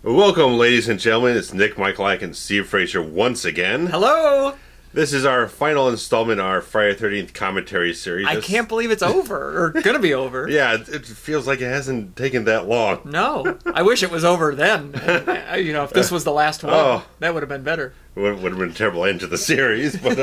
Welcome, ladies and gentlemen. It's Nick, Michalak, and Steve Frazier once again. Hello! This is our final installment in our Friday the 13th commentary series. I can't believe it's over, or gonna be over. Yeah, it feels like it hasn't taken that long. No. I wish it was over then. And, you know, if this was the last one, that would have been better. Would have been a terrible end to the series, but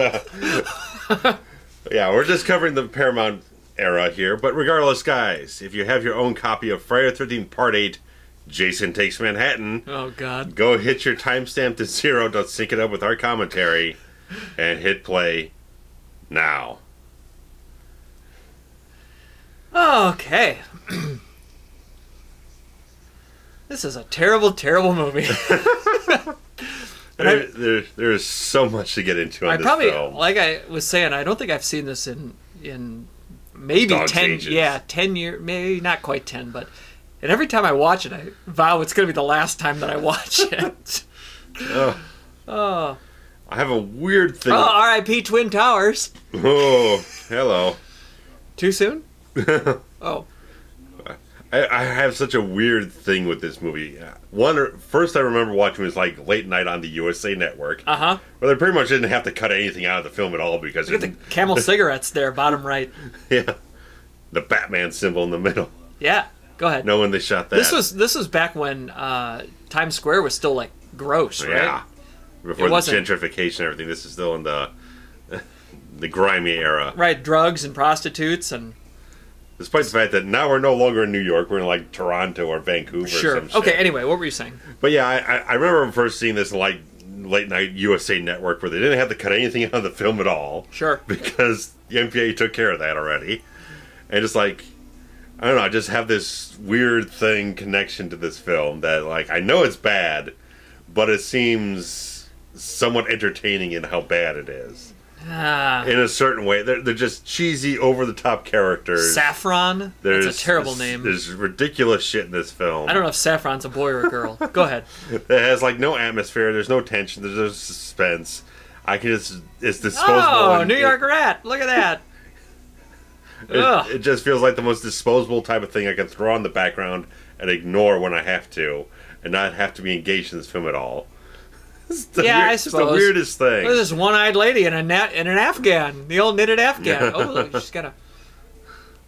yeah, we're just covering the Paramount era here. But regardless, guys, if you have your own copy of Friday the 13th Part 8, Jason Takes Manhattan. Oh, God. Go hit your timestamp to 0 to sync it up with our commentary and hit play now. Okay. This is a terrible, terrible movie. There's so much to get into on this film. Like I was saying, I don't think I've seen this in maybe Dog's 10 ages. Yeah, 10 years, maybe not quite 10, but and every time I watch it, I vow it's going to be the last time that I watch it. I have a weird thing. Oh, R.I.P. Twin Towers. Oh, hello. Too soon? Oh. I have such a weird thing with this movie. First I remember watching it was like late night on the USA Network. Uh-huh. Where they pretty much didn't have to cut anything out of the film at all because... Look at the Camel cigarettes there, bottom right. Yeah. The Batman symbol in the middle. Yeah. Go ahead. Know when they shot that. This was back when Times Square was still like gross, right? Yeah. Before the gentrification and everything. This is still in the grimy era. Right, drugs and prostitutes and... Despite the fact that now we're no longer in New York, we're in like Toronto or Vancouver Sure. or some shit. Okay, anyway, what were you saying? But yeah, I remember first seeing this like late night USA Network where they didn't have to cut anything out of the film at all. Sure. Because the MPA took care of that already. And just like... I don't know, I just have this weird connection to this film that, like, I know it's bad, but it seems somewhat entertaining in how bad it is. In a certain way. They're just cheesy, over-the-top characters. Saffron? That's a terrible name. There's ridiculous shit in this film. I don't know if Saffron's a boy or a girl. Go ahead. It has, like, no atmosphere, there's no tension, there's no suspense. It's disposable. Oh, New York Rat! Look at that! It just feels like the most disposable type of thing I can throw on the background and ignore when I have to, and not have to be engaged in this film at all. I suppose. It's the weirdest thing. Look at this one-eyed lady in an Afghan, the old knitted Afghan. Yeah. Oh, look, she's got a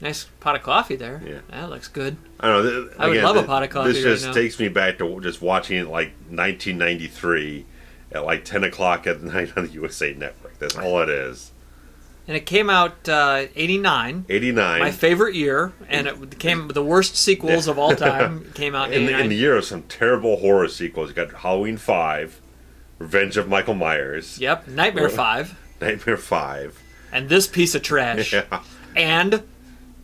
nice pot of coffee there. Yeah. That looks good. I don't know. I would love a pot of coffee This just takes me back to just watching it like 1993 at like 10 o'clock at night on the USA Network. That's all it is. And it came out 89. 89. My favorite year, and it became the worst sequels of all time. It came out in 89. In the year of some terrible horror sequels. You got Halloween 5, Revenge of Michael Myers. Yep, Nightmare 5. Nightmare 5. And this piece of trash. Yeah. And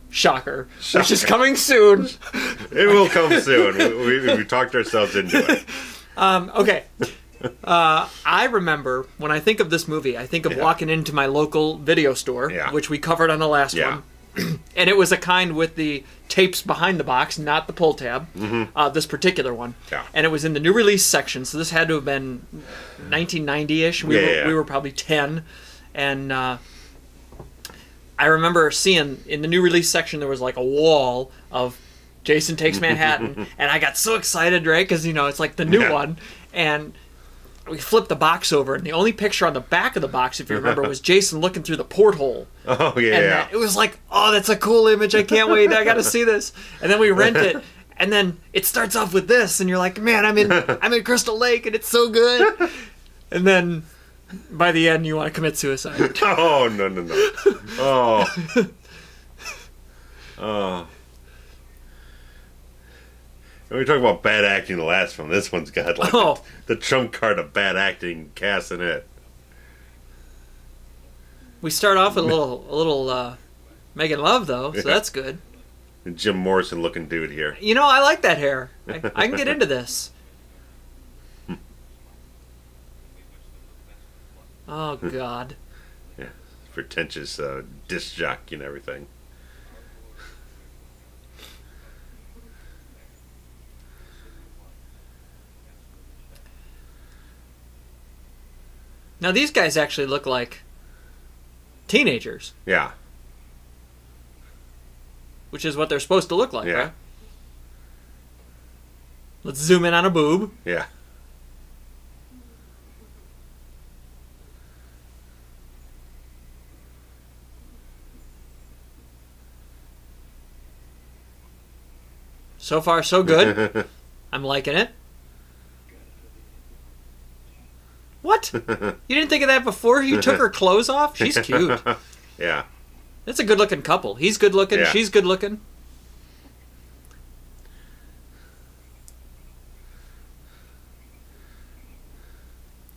Shocker, which is coming soon. It will come soon. We talked ourselves into it. Okay. I remember when I think of this movie, I think of walking into my local video store, which we covered on the last one. And it was a kind with the tapes behind the box, not the pull tab, this particular one. Yeah. And it was in the new release section, so this had to have been 1990-ish. We were probably 10. And I remember seeing in the new release section there was like a wall of Jason Takes Manhattan. And I got so excited, right? Because, you know, it's like the new one. And we flipped the box over, and the only picture on the back of the box, if you remember, was Jason looking through the porthole. Oh, yeah. And it was like, oh, that's a cool image. I can't wait. I got to see this. And then we rent it, and then it starts off with this, and you're like, man, I'm in Crystal Lake, and it's so good. And then by the end, you want to commit suicide. Oh, no. Oh. Oh. When we talk about bad acting, the last film, this one's got like the trump card of bad acting cast in it. We start off with a little Making Love, though, so that's good. And Jim Morrison looking dude here. You know, I like that hair. I can get into this. Oh, God. Yeah, pretentious disc jockey and everything. Now, these guys actually look like teenagers. Yeah. Which is what they're supposed to look like, right? Let's zoom in on a boob. Yeah. So far, so good. I'm liking it. What? You didn't think of that before you took her clothes off? She's cute. Yeah. It's a good-looking couple. He's good-looking. Yeah. She's good-looking.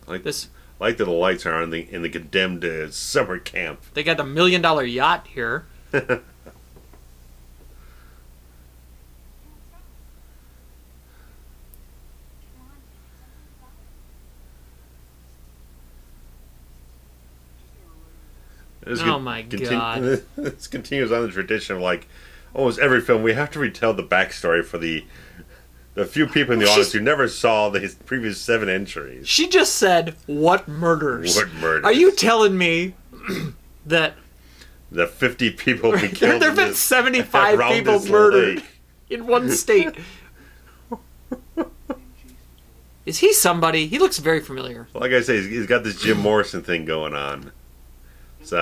Like this. Like that the lights are on in the condemned summer camp. They got the $1 million yacht here. Oh my god. This continues on the tradition of, like, almost every film we have to retell the backstory for the few people in the audience who never saw the previous 7 entries. She just said, "What murders?" What murders? Are you telling me that the 50 people we killed? There have been 75 people murdered in one state. Is he somebody? He looks very familiar. Like I say, he's got this Jim Morrison thing going on. It's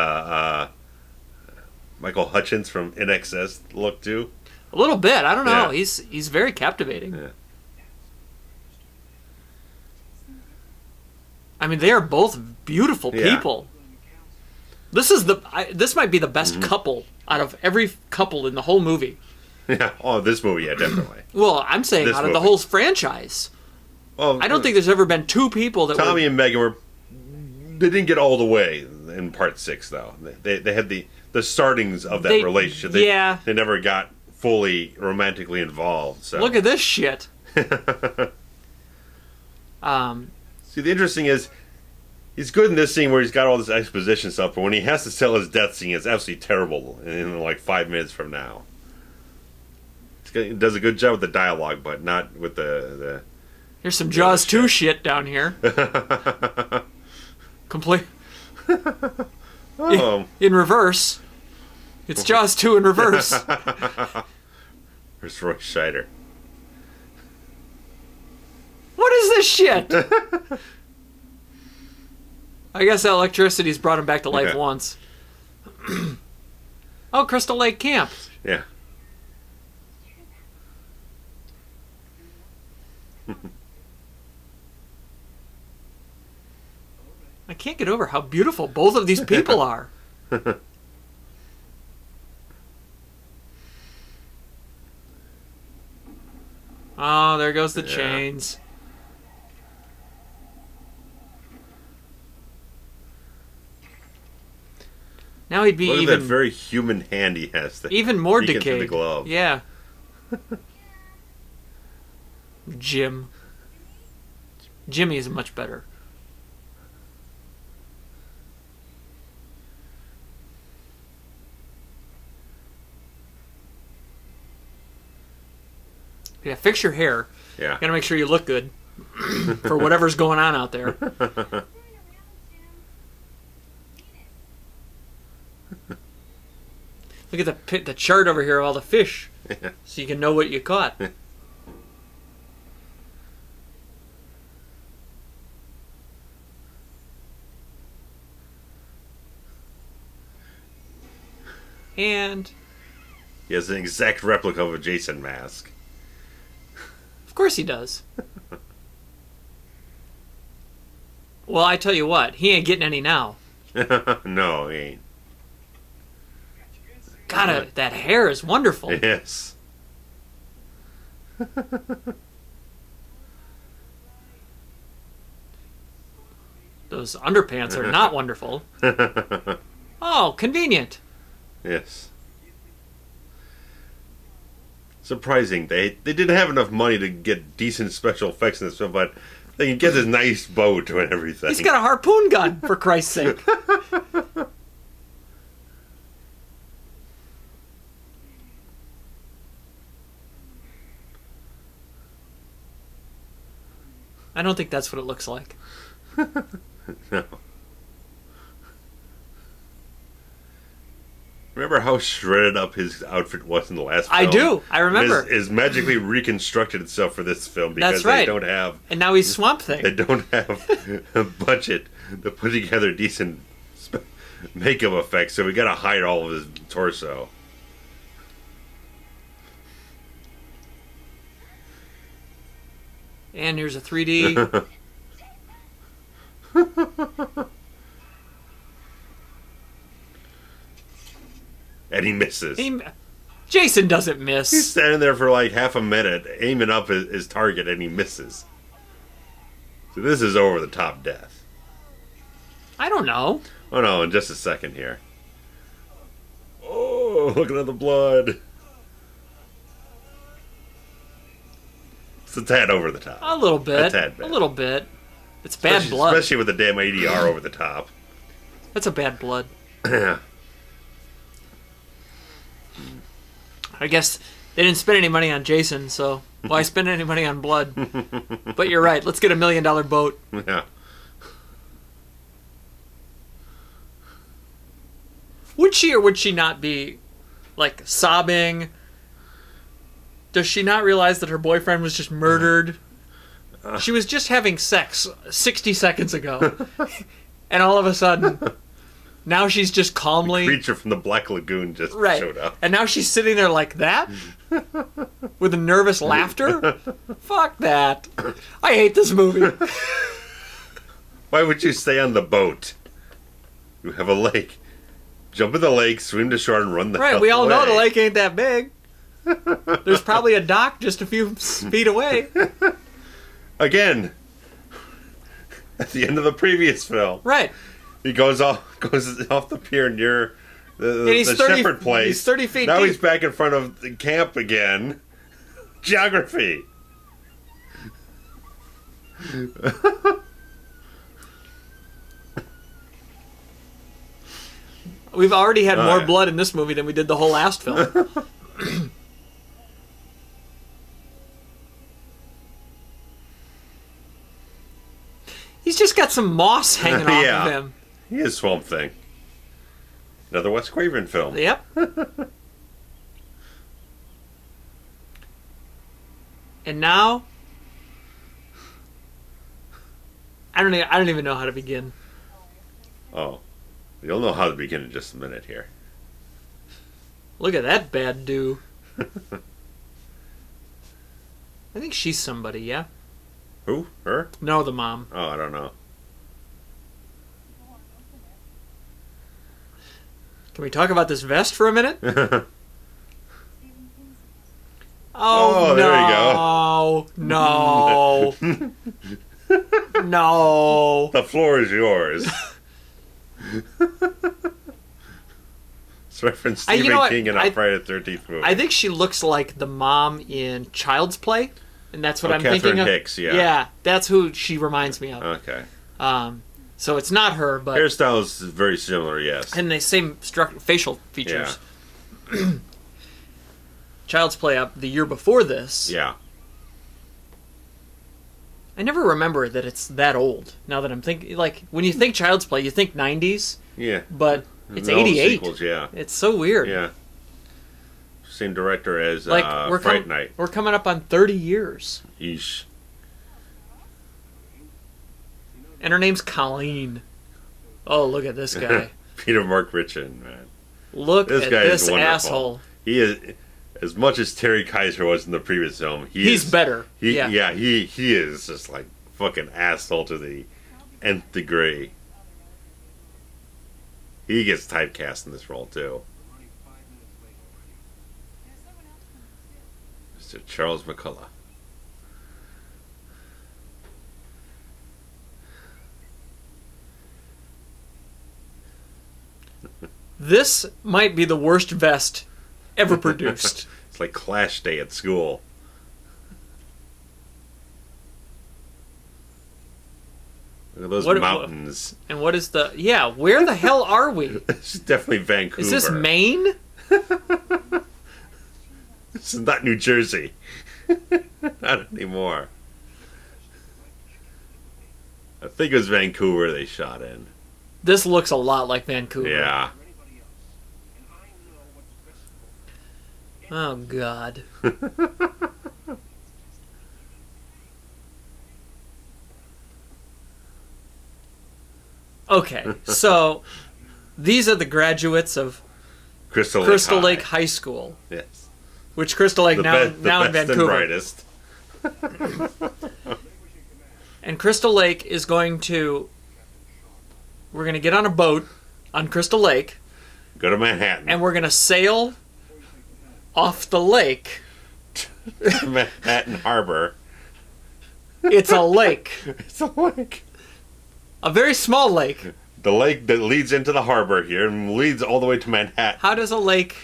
Michael Hutchence from NXS look too. A little bit. I don't know. Yeah. He's very captivating. Yeah. I mean, they are both beautiful people. Yeah. This might be the best couple out of every couple in the whole movie. Yeah. Oh, this movie, yeah, definitely. Well, I'm saying out of the whole franchise. Well, I don't think there's ever been 2 people that Tommy and Megan they didn't get all the way in part 6 though. They had the startings of that relationship. They never got fully romantically involved. So look at this shit. See, the interesting is he's good in this scene where he's got all this exposition stuff, but when he has to tell his death scene, it's absolutely terrible in like 5 minutes from now. He does a good job with the dialogue, but not with the Here's some Jaws 2 shit down here. Complete. In reverse. It's Jaws 2 in reverse. Where's Roy Scheider? What is this shit? I guess that electricity's brought him back to life once. Oh, Crystal Lake Camp. Yeah. I can't get over how beautiful both of these people are. Oh, there goes the chains. Now he'd be Look at that very human hand he has. Even more decayed. The glove. Yeah. Jim. Jimmy is much better. Yeah, fix your hair. Yeah. You gotta make sure you look good for whatever's going on out there. Look at the chart over here of all the fish, so you can know what you caught. And he has an exact replica of a Jason mask. Of course he does. Well, I tell you what, he ain't getting any now. No, he ain't. God, that hair is wonderful. Yes. Those underpants are not wonderful. Oh, convenient. Yes. Surprising. They didn't have enough money to get decent special effects in this film, but they can get this nice boat and everything. He's got a harpoon gun, for Christ's sake. I don't think that's what it looks like. No. Remember how shredded up his outfit was in the last film? I do. I remember. Is magically reconstructed itself for this film because That's right. they don't have... And now he's Swamp Thing. They don't have a budget to put together decent makeup effects, so we gotta hide all of his torso. And here's a 3D. And he misses. Jason doesn't miss. He's standing there for like half a minute, aiming up his target, and he misses. So this is over the top death. I don't know. Oh no, in just a second here. Oh, looking at the blood. It's a tad over the top. A little bit. A tad bit. A little bit. It's bad blood. Especially with the damn ADR over the top. That's a bad blood. I guess they didn't spend any money on Jason, so why spend any money on blood? But you're right. Let's get $1 million boat. Yeah. Would she or would she not be, like, sobbing? Does she not realize that her boyfriend was just murdered? She was just having sex 60 seconds ago. And all of a sudden, now she's just calmly... The creature from the Black Lagoon just showed up. And now she's sitting there like that? With a nervous laughter? Fuck that. I hate this movie. Why would you stay on the boat? You have a lake. Jump in the lake, swim to shore, and run the hell Right, we all away. know the lake ain't that big. There's probably a dock just a few feet away. Again, at the end of the previous film. Right. He goes off the pier near the 30, shepherd place. He's 30 feet now deep. he's back in front of the camp again. Geography. We've already had more blood in this movie than we did the whole last film. He's just got some moss hanging off of him. He is Swamp Thing. Another Wes Craven film. Yep. And now, I don't even know how to begin. Oh, you'll know how to begin in just a minute here. Look at that bad do. I think she's somebody, yeah? Who? Her? No, the mom. Oh, I don't know. Can we talk about this vest for a minute? Oh, no. There you go. No. No. The floor is yours. It's reference Stephen King in a Friday the 13th movie. I think she looks like the mom in Child's Play, and that's what I'm Catherine thinking of. Hicks, yeah. Yeah, that's who she reminds me of. Okay. So it's not her, but... Hairstyle is very similar, yes. And the same facial features. Yeah. Child's Play up the year before this. Yeah. I never remember that it's that old. Now that I'm thinking, like, when you think Child's Play, you think 90s. Yeah. But it's no 88. Sequels, yeah. It's so weird. Yeah. Same director as like, Fright Night. We're coming up on 30 years. Yeesh. And her name's Colleen. Oh, look at this guy. Peter Mark Richman, man. Look this at guy this is wonderful. asshole. He is, as much as Terry Kaiser was in the previous film, he's better. He is just like fucking asshole to the nth degree. He gets typecast in this role too. Mr. Charles Michalak. This might be the worst vest ever produced. It's like Clash Day at school. Look at those mountains. And what is the... Yeah, where the hell are we? It's definitely Vancouver. Is this Maine? This is not New Jersey. Not anymore. I think it was Vancouver they shot in. This looks a lot like Vancouver. Yeah. Oh, God. Okay, so these are the graduates of Crystal Lake High School. Yes. Which Crystal Lake now in Vancouver. Brightest. And Crystal Lake is going to... We're going to get on a boat on Crystal Lake. Go to Manhattan. And we're going to sail off the lake. Manhattan Harbor. It's a lake. It's a lake. A very small lake. The lake that leads into the harbor here and leads all the way to Manhattan. How does a lake...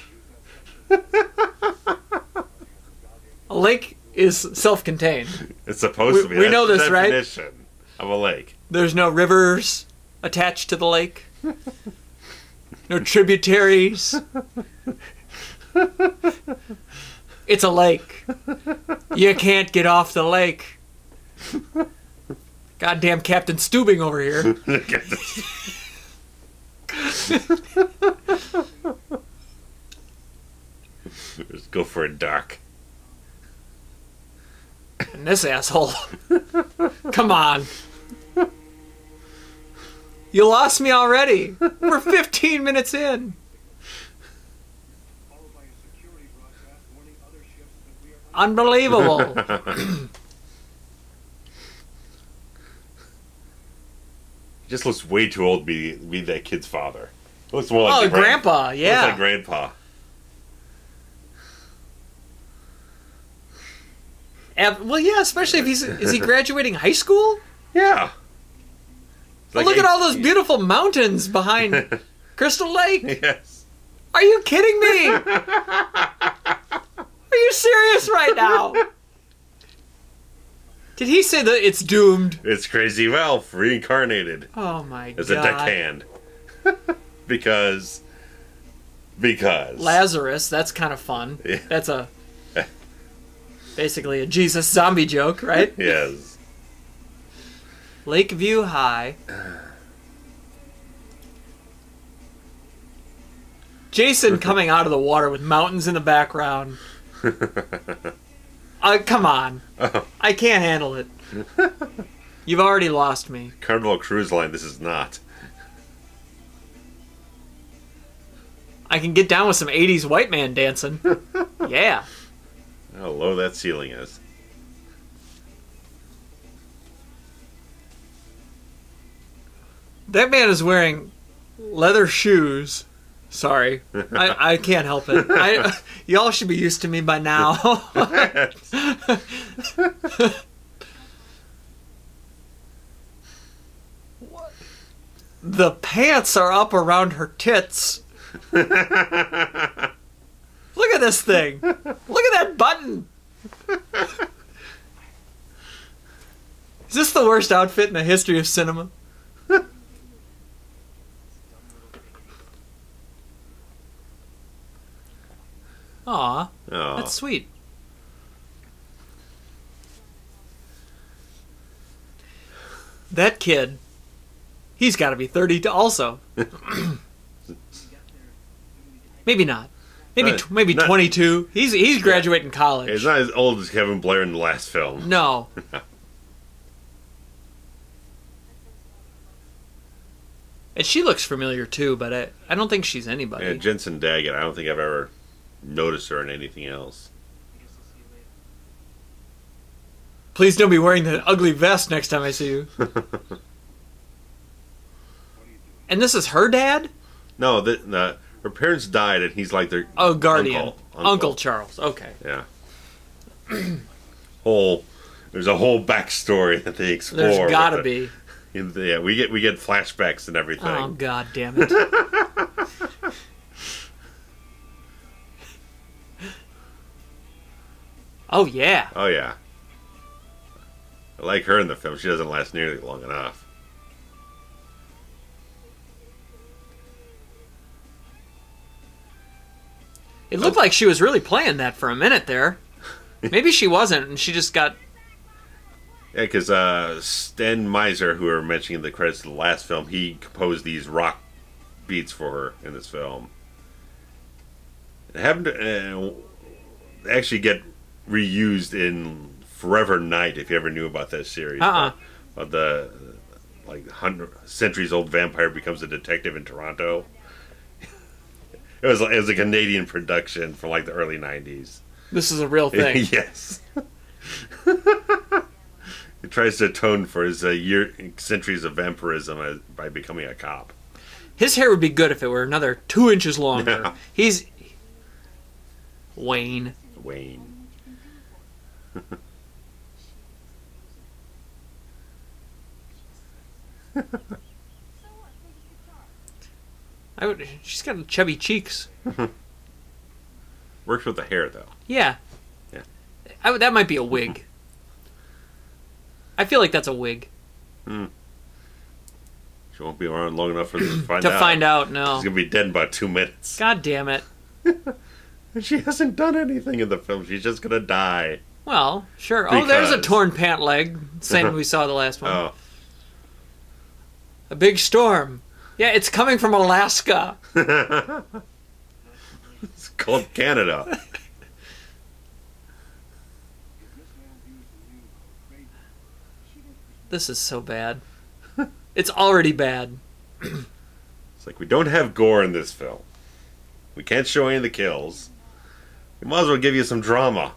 A lake is self-contained. It's supposed to be. We know this, right? Definition of a lake. There's no rivers attached to the lake. No tributaries. It's a lake. You can't get off the lake. Goddamn Captain Stubing over here. Let's go for a dock. And this asshole. Come on. You lost me already. We're 15 minutes in. Unbelievable. He just looks way too old to be that kid's father. Looks more like Grandpa, yeah. Looks like Grandpa. Well, yeah, especially if is he graduating high school? Yeah. Like look at all those beautiful mountains behind Crystal Lake. Yes. Are you kidding me? Are you serious right now? Did he say that it's doomed? It's Crazy Ralph reincarnated. Oh my god. As a deckhand. because Lazarus, that's kind of fun. Yeah. That's basically a Jesus zombie joke, right? Yes. Lakeview High. Jason coming out of the water with mountains in the background. Come on. Oh. I can't handle it. You've already lost me. Carnival Cruise Line, this is not. I can get down with some 80s white man dancing. Yeah. How low that ceiling is. That man is wearing leather shoes. Sorry. I can't help it. Y'all should be used to me by now. The pants are up around her tits. Look at this thing. Look at that button. Is this the worst outfit in the history of cinema? Aw, that's sweet. That kid, he's got to be 30 also. Maybe not. Maybe 22. He's graduating college. He's not as old as Kevin Blair in the last film. No. And she looks familiar too, but I don't think she's anybody. Yeah, Jensen Daggett. I don't think I've ever noticed her in anything else. Please don't be wearing that ugly vest next time I see you. And this is her dad? No, her parents died, and he's like their guardian. Uncle Charles. Okay. Yeah. There's a whole backstory that they explore. There's gotta be. Yeah, we get flashbacks and everything. Oh god damn it. Oh yeah. Oh yeah. I like her in the film. She doesn't last nearly long enough. It looked like she was really playing that for a minute there. Maybe she wasn't, and she just got... Yeah, because Stan Miser, who we were mentioning in the credits of the last film, he composed these rock beats for her in this film. It happened to... actually get reused in Forever Night, if you ever knew about that series. But the like centuries-old vampire becomes a detective in Toronto. It was a Canadian production from like the early 90s. This is a real thing. Yes. He tries to atone for his centuries of vampirism by becoming a cop. His hair would be good if it were another 2 inches longer. Yeah. He's... Wayne. She's got chubby cheeks. Works with the hair, though. Yeah. That might be a wig. I feel like that's a wig. She won't be around long enough for us to find out. To find out, no. She's going to be dead in about 2 minutes. God damn it. She hasn't done anything in the film. She's just going to die. Well, sure. Because... Oh, there's a torn pant leg. Same we saw the last one. Oh. A big storm. Yeah, it's coming from Alaska. It's called Canada. This is so bad. It's already bad. It's like, we don't have gore in this film. We can't show any of the kills. We might as well give you some drama.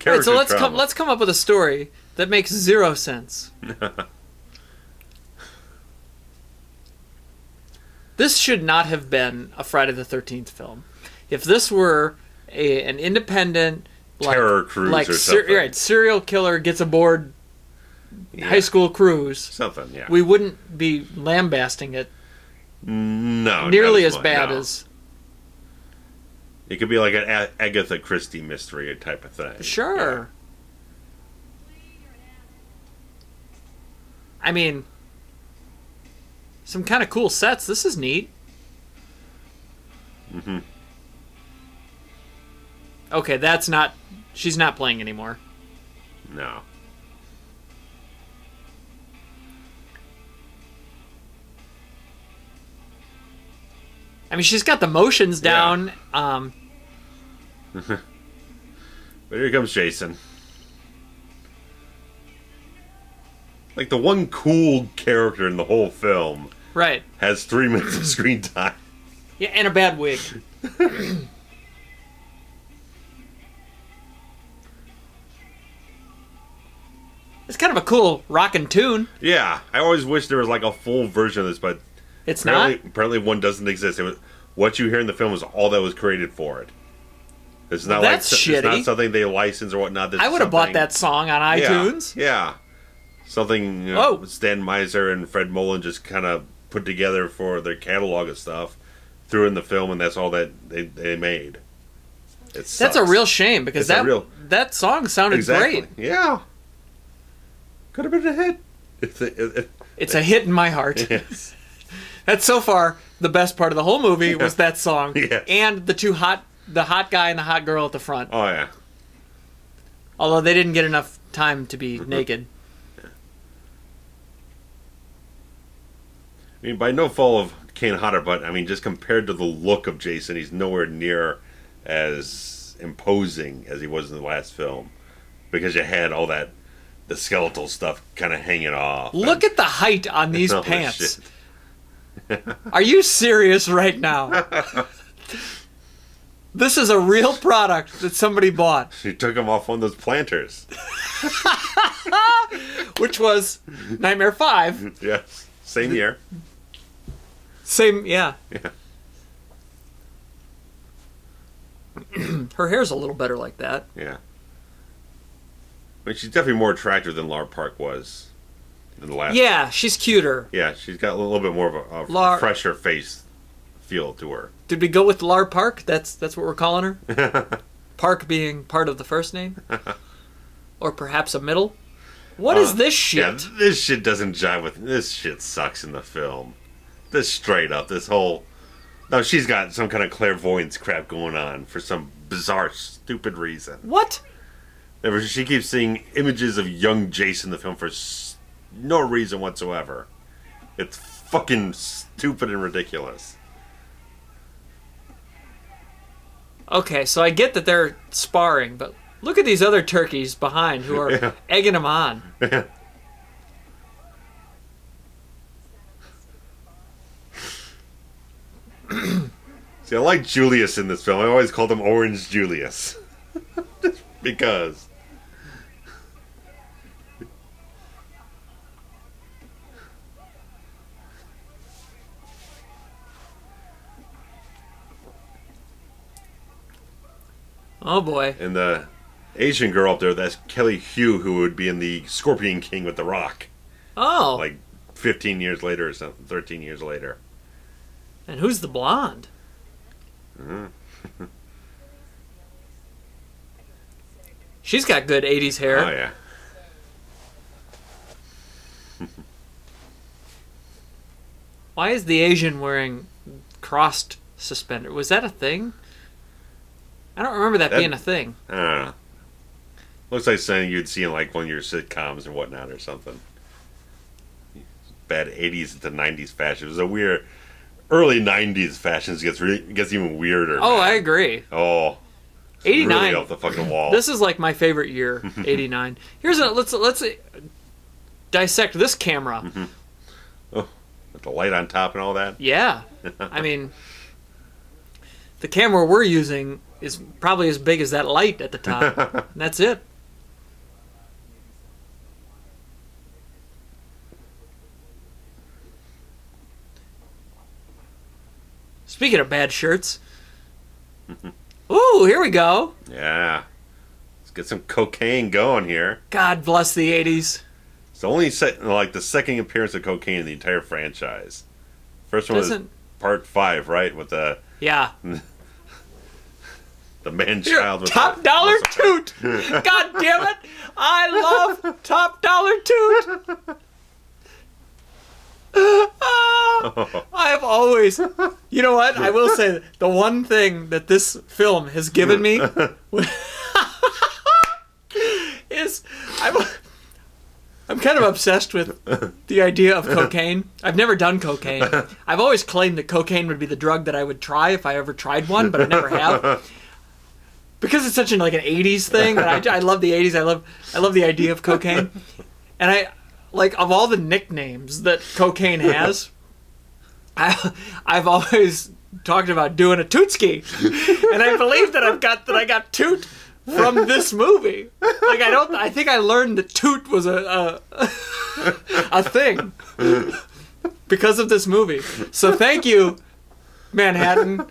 Right, so let's come up with a story that makes 0 sense. This should not have been a Friday the 13th film. If this were an independent terror cruise or something, serial killer gets aboard high school cruise, something, yeah, we wouldn't be lambasting it. No, nearly as bad as. It could be like an Agatha Christie mystery type of thing. Sure. Yeah. I mean, some kind of cool sets. This is neat. Mm-hmm. Okay, that's not... She's not playing anymore. No. I mean, she's got the motions down. Yeah. But here comes Jason. Like, the one cool character in the whole film. Right. Has 3 minutes of screen time. Yeah, and a bad wig. It's kind of a cool rockin' tune. Yeah. I always wish there was, like, a full version of this, but... It's not? Apparently one doesn't exist. It was, what you hear in the film is all that was created for it. It's not that's shitty. It's not something they license or whatnot. I would have bought that song on iTunes. Yeah. Something Stan Meiser and Fred Mullen just kind of put together for their catalog of stuff, threw in the film, and that's all that they made. That's a real shame, because that song sounded great. Yeah. Could have been a hit. It's a hit in my heart. Yes. That's so far the best part of the whole movie was that song. Yes. And the hot guy and the hot girl at the front. Oh, yeah. Although they didn't get enough time to be naked. I mean, by no fault of Kane Hodder, but, I mean, just compared to the look of Jason, he's nowhere near as imposing as he was in the last film. Because you had all the skeletal stuff kind of hanging off. Look at the height on these pants. Are you serious right now? This is a real product that somebody bought. She took them off one of those planters. Which was Nightmare 5. Yes. Same year. Same, yeah. Yeah. Her hair's a little better like that. Yeah. I mean, she's definitely more attractive than Lara Park was in the last. Yeah, she's cuter. Yeah, she's got a little bit more of a fresher face feel to her. Did we go with Lara Park? That's what we're calling her? Park being part of the first name? Or perhaps a middle? What is this shit? Yeah, this shit doesn't jive with... This shit sucks in the film. This straight up, this whole... No, she's got some kind of clairvoyance crap going on for some bizarre, stupid reason. What? She keeps seeing images of young Jason in the film for no reason whatsoever. It's fucking stupid and ridiculous. Okay, so I get that they're sparring, but look at these other turkeys behind who are egging them on. See, I like Julius in this film. I always called him Orange Julius. Just because. Oh boy. And the Asian girl up there, that's Kelly Hu, who would be in the Scorpion King with The Rock. Oh. Like 15 years later or something, 13 years later. And who's the blonde? She's got good 80s hair. Oh, yeah. Why is the Asian wearing crossed suspender? Was that a thing? I don't remember that being a thing. I don't know. Looks like something you'd see in like one of your sitcoms or whatnot or something. Bad 80s to 90s fashion. It was a weird... Early 90s fashions gets even weirder. Oh, man. I agree. Oh. 89. Really off the fucking wall. This is like my favorite year, 89. Let's dissect this camera. Oh, with the light on top and all that? Yeah. I mean, the camera we're using is probably as big as that light at the top. And that's it. Speaking of bad shirts. Ooh, here we go. Yeah. Let's get some cocaine going here. God bless the 80s. It's only the second appearance of cocaine in the entire franchise. First one was part 5, right? With the... Yeah. The man-child with Top Dollar Toot! God damn it! I love Top Dollar Toot! I have always... You know what? I will say the one thing that this film has given me is I'm kind of obsessed with the idea of cocaine. I've never done cocaine. I've always claimed that cocaine would be the drug that I would try if I ever tried one, but I never have. Because it's such an 80s thing, and I love the 80s. I love the idea of cocaine. And of all the nicknames that cocaine has, I've always talked about doing a tootski, and I believe that I got toot from this movie. I think I learned that toot was a thing because of this movie. So thank you, Manhattan,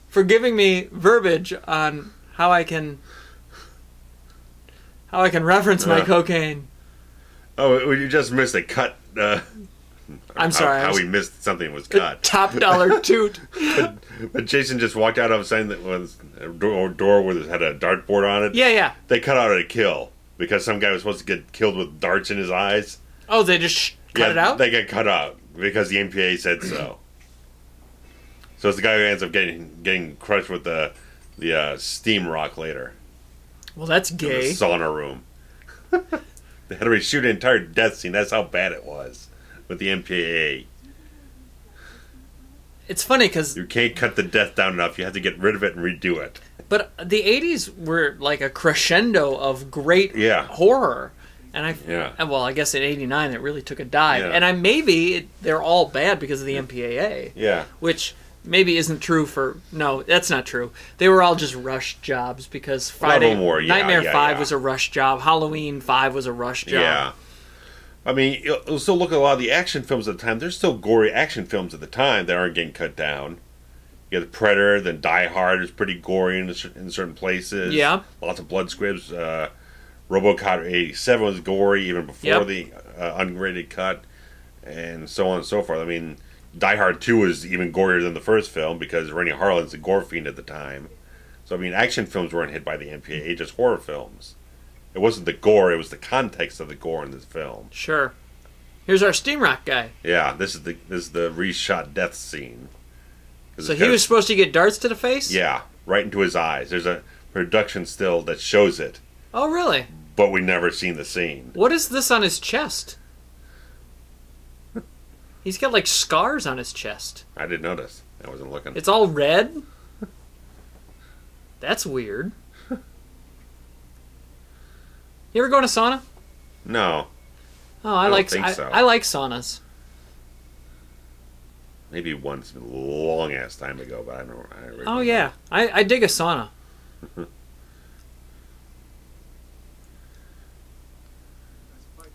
for giving me verbiage on how I can reference my cocaine. Oh, you just missed a cut. I'm sorry. How we missed something was cut. Top Dollar Toot. but Jason just walked out of a sign that was a door where it had a dartboard on it. Yeah, yeah. They cut out a kill because some guy was supposed to get killed with darts in his eyes. Oh, they just cut it out? They get cut out because the MPA said so. So it's the guy who ends up getting crushed with the steam rock later. Well, that's gay. In the sauna room. They had to reshoot an entire death scene. That's how bad it was with the MPAA. It's funny because you can't cut the death down enough. You have to get rid of it and redo it. But the 80s were like a crescendo of great horror. And I guess in 89 it really took a dive. Yeah. And they're all bad because of the MPAA. Yeah. Which maybe isn't true for... No, that's not true. They were all just rush jobs because Nightmare 5 was a rush job. Halloween 5 was a rush job. Yeah. I mean, you'll still look at a lot of the action films at the time. There's still gory action films at the time that aren't getting cut down. You got The Predator, then Die Hard is pretty gory in certain places. Yeah. Lots of blood squibs. RoboCop 87 was gory even before the unrated cut, and so on and so forth. I mean... Die Hard 2 was even gorier than the first film because Rennie Harlin's a gore fiend at the time. So, I mean, action films weren't hit by the MPAA, just horror films. It wasn't the gore, it was the context of the gore in this film. Sure. Here's our steam rock guy. Yeah, this is the reshot death scene. So he was supposed to get darts to the face? Yeah, right into his eyes. There's a production still that shows it. Oh, really? But we've never seen the scene. What is this on his chest? He's got, like, scars on his chest. I didn't notice. I wasn't looking. It's all red? That's weird. You ever go in a sauna? No. Oh, I like saunas. Maybe once, a long ass time ago, but I don't. Oh yeah, I dig a sauna.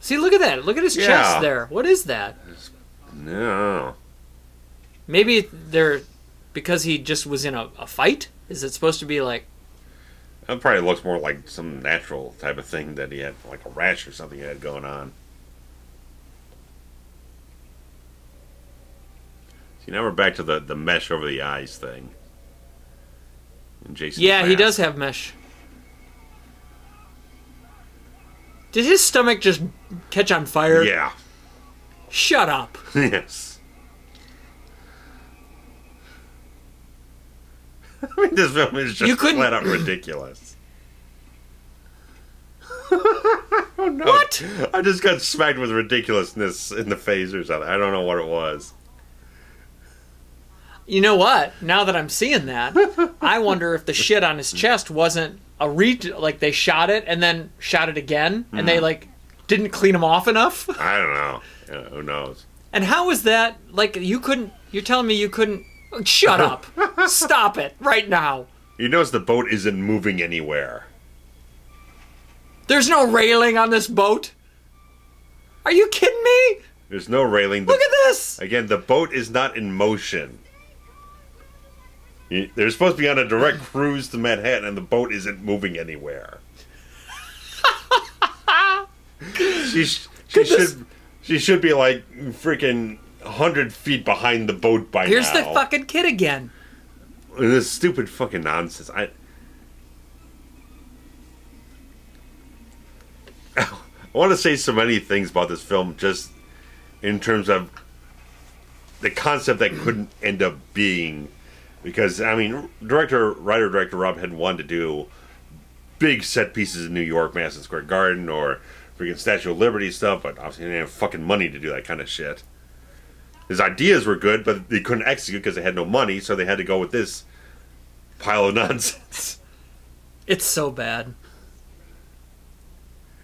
See, look at that. Look at his chest there. What is that? No. Maybe they're because he just was in a fight. Is it supposed to be like? It probably looks more like some natural type of thing that he had, like a rash or something he had going on. See, now we're back to the mesh over the eyes thing. And Jason's he does have mesh. Did his stomach just catch on fire? Yeah. Shut up. Yes. I mean, this film is just flat out ridiculous. Oh no! What? I just got smacked with ridiculousness in the face or something. I don't know what it was. You know what? Now that I'm seeing that, I wonder if the shit on his chest wasn't a like they shot it and then shot it again, and they like didn't clean him off enough. I don't know. Yeah, who knows? And how is that? Like you couldn't? You're telling me you couldn't? Shut up! Stop it right now! You notice the boat isn't moving anywhere. There's no railing on this boat. Are you kidding me? There's no railing. Look at this! Again, the boat is not in motion. They're supposed to be on a direct cruise to Manhattan, and the boat isn't moving anywhere. She should be like freaking 100 feet behind the boat by now. Here's the fucking kid again. This stupid fucking nonsense. I want to say so many things about this film, just in terms of the concept that couldn't end up being. Because, I mean, writer-director Rob Hedden wanted to do big set pieces in New York, Madison Square Garden, or freaking Statue of Liberty stuff, but obviously they didn't have fucking money to do that kind of shit. His ideas were good, but they couldn't execute because they had no money, so they had to go with this pile of nonsense. It's so bad.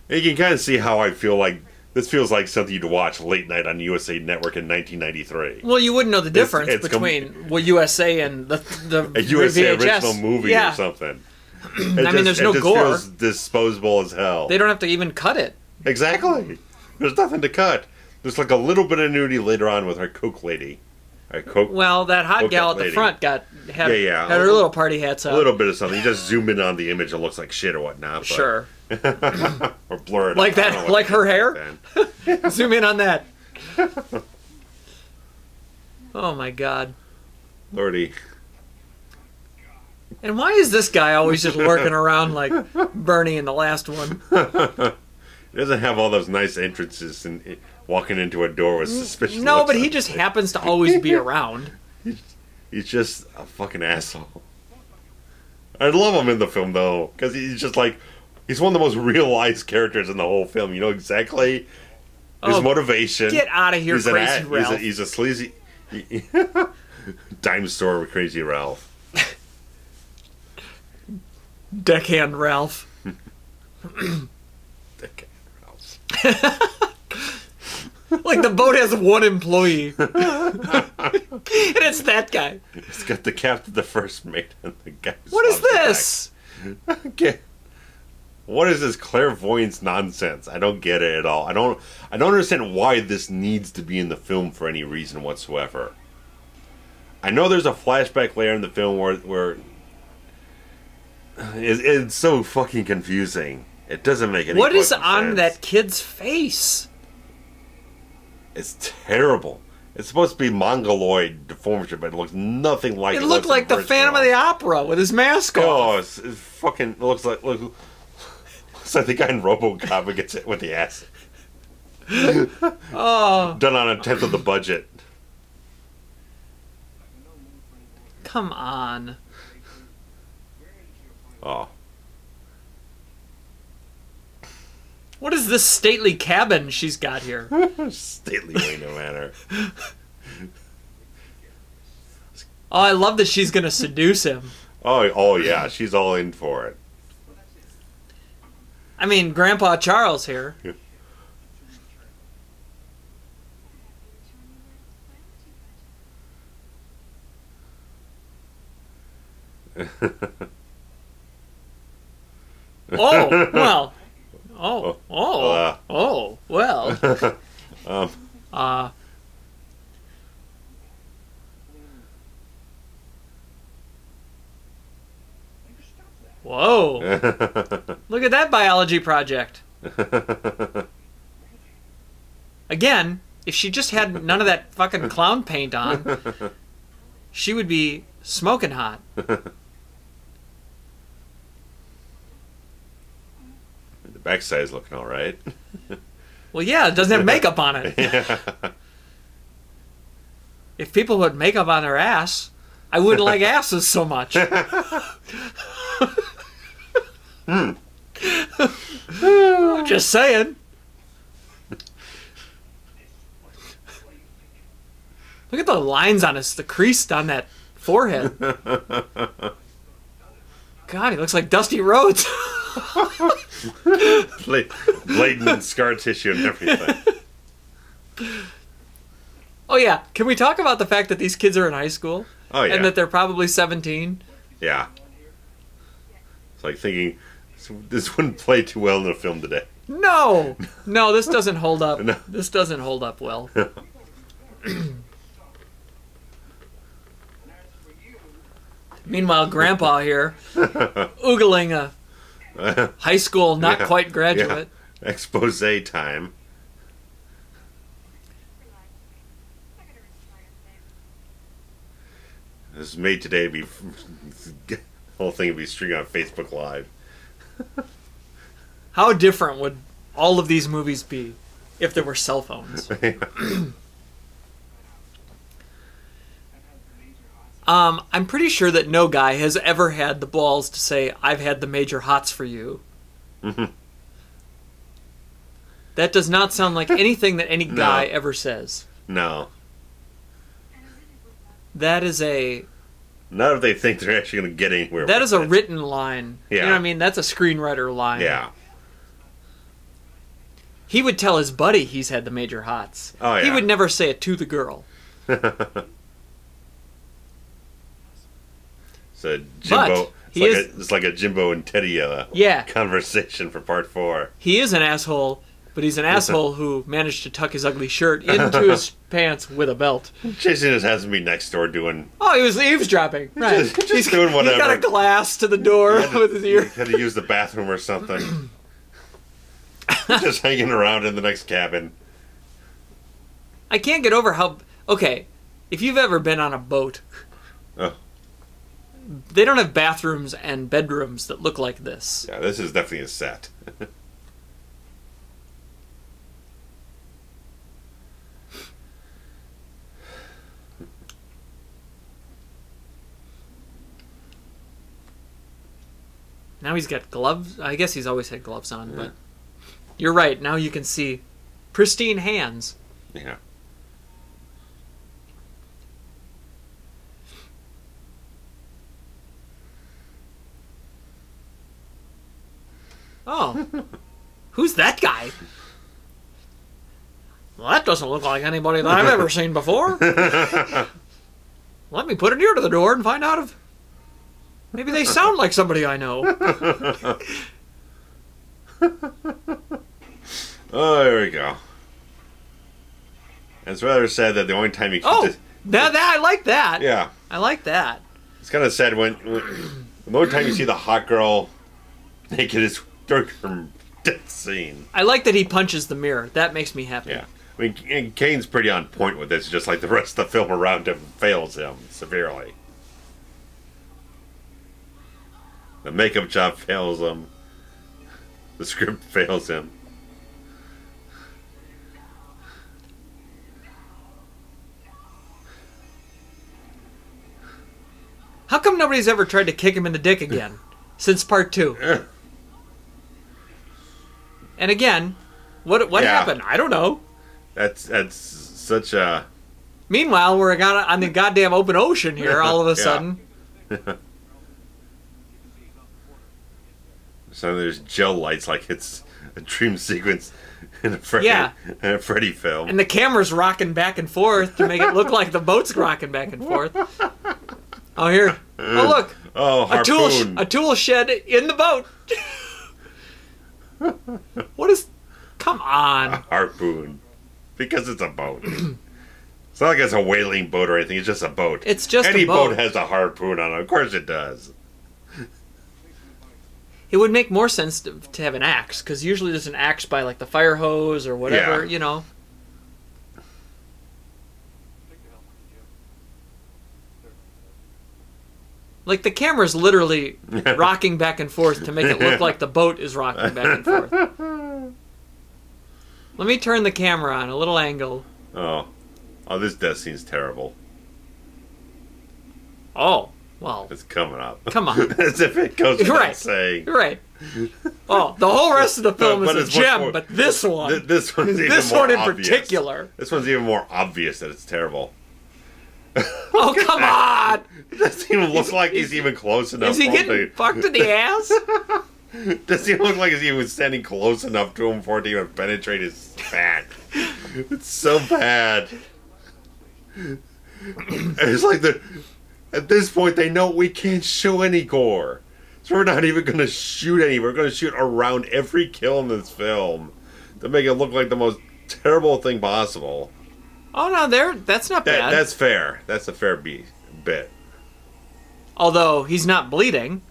And you can kind of see how I feel like this feels like something you'd watch late night on USA Network in 1993. Well, you wouldn't know the difference between USA and the a USA VHS. original movie or something. I mean, there's no gore. It feels disposable as hell. They don't have to even cut it. Exactly. There's nothing to cut. There's like a little bit of nudity later on with our Coke lady. Well, that hot gal at the front had her little party hats on. A little bit of something. You just zoom in on the image, it looks like shit or whatnot. But sure. Or blur it like that, like her hair. Zoom in on that. Oh my god. Lordy. And why is this guy always just lurking around like Bernie in the last one? He doesn't have all those nice entrances and walking into a door with suspicious. No, but he just happens to always be around. He's just a fucking asshole. I love him in the film though, because he's just like he's one of the most realized characters in the whole film. You know exactly his motivation. Get out of here, Crazy Ralph. He's a sleazy dime store with Crazy Ralph. Deckhand Ralph. Deckhand Ralph. Like the boat has one employee. And it's that guy. It's got the captain, the first mate, and the guy. What is this? What is this clairvoyance nonsense? I don't get it at all. I don't understand why this needs to be in the film for any reason whatsoever. I know there's a flashback later in the film where it's so fucking confusing. It doesn't make any sense. What is on that kid's face? It's terrible. It's supposed to be mongoloid deformity, but it looks nothing like it. It looked like the Phantom of the Opera with his mask on. Oh, it's fucking. It looks like the guy in RoboCop who gets hit with the acid. Oh, done on 1/10 of the budget. Come on. Oh. What is this stately cabin she's got here? Stately Wayne Manor. Oh, I love that she's gonna seduce him. Oh yeah, she's all in for it. I mean, Grandpa Charles here. Yeah. Oh, well. Oh, well. Whoa. Look at that biology project. Again, if she just had none of that fucking clown paint on, she would be smoking hot. The backside's looking all right. Well, yeah, it doesn't have makeup on it. Yeah. If people put makeup on their ass, I wouldn't like asses so much. Just saying. Look at the lines on the crease on that forehead. God, he looks like Dusty Rhodes. Blatant scar tissue and everything. Oh yeah, can we talk about the fact that these kids are in high school? Oh yeah. And that they're probably 17? Yeah. It's like thinking, this wouldn't play too well in a film today. No! No, this doesn't hold up. No. This doesn't hold up well. Meanwhile, Grandpa here, oogling a high school not quite graduate. Yeah. Expose time. This is made today to be... the whole thing would be streaming on Facebook Live. How different would all of these movies be if there were cell phones? I'm pretty sure that no guy has ever had the balls to say, "I've had the major hots for you." That does not sound like anything that any guy ever says. No. That is a... Not if they think they're actually going to get anywhere. That is a written line. Yeah. You know what I mean? That's a screenwriter line. Yeah. He would tell his buddy he's had the major hots. Oh, yeah. He would never say it to the girl. So Jimbo, But it's like a Jimbo and Teddy conversation for part 4. He is an asshole, but he's an asshole who managed to tuck his ugly shirt into his pants with a belt. Jason just has to be next door doing... Oh, he was eavesdropping. Right. He's doing whatever. He's got a glass to the door with his ear. He had to use the bathroom or something. Just hanging around in the next cabin. I can't get over how... Okay, if you've ever been on a boat... Oh. They don't have bathrooms and bedrooms that look like this. Yeah, this is definitely a set. Now he's got gloves. I guess he's always had gloves on, but you're right. Now you can see pristine hands. Yeah. Oh. Who's that guy? Well, that doesn't look like anybody that I've ever seen before. Let me put an ear to the door and find out if maybe they sound like somebody I know. Oh, there we go. It's rather sad that the only time you can... Oh, that I like that. Yeah. I like that. It's kind of sad when the only time you see the hot girl naked is during her death scene. I like that he punches the mirror. That makes me happy. Yeah. I mean, and Kane's pretty on point with this, just like the rest of the film around him fails him severely. The makeup job fails him. The script fails him. How come nobody's ever tried to kick him in the dick again since part 2? And again, what happened? I don't know. That's such a... Meanwhile, we're on the goddamn open ocean here all of a sudden. So there's gel lights like it's a dream sequence in a Freddy film. And the camera's rocking back and forth to make it look like the boat's rocking back and forth. Oh, here. Oh, look. Oh, harpoon. A tool shed in the boat. What is... Come on. A harpoon. Because it's a boat. It's not like it's a whaling boat or anything. It's just a boat. It's just Any a boat. boat has a harpoon on it. Of course it does. It would make more sense to have an axe, because usually there's an axe by, like, the fire hose or whatever, you know. Like, the camera's literally rocking back and forth to make it look like the boat is rocking back and forth. Let me turn the camera on, a little angle. Oh, this death scene's terrible. Oh, well. It's coming up. Come on. As if it goes without saying. You're right. Oh, the whole rest of the film is a gem, but this one. This one's even this more one in obvious. particular. This one's even more obvious that it's terrible. Oh, come on! It doesn't even look like he's even close enough. Is he getting fucked in the ass? Doesn't even look like he's even standing close enough to him for it to even penetrate his fat. It's so bad. It's like at this point they know we can't show any gore. So we're not even going to shoot any. We're going to shoot around every kill in this film to make it look like the most terrible thing possible. Oh, no, that's not bad. That's fair. That's a fair bit. Although, he's not bleeding.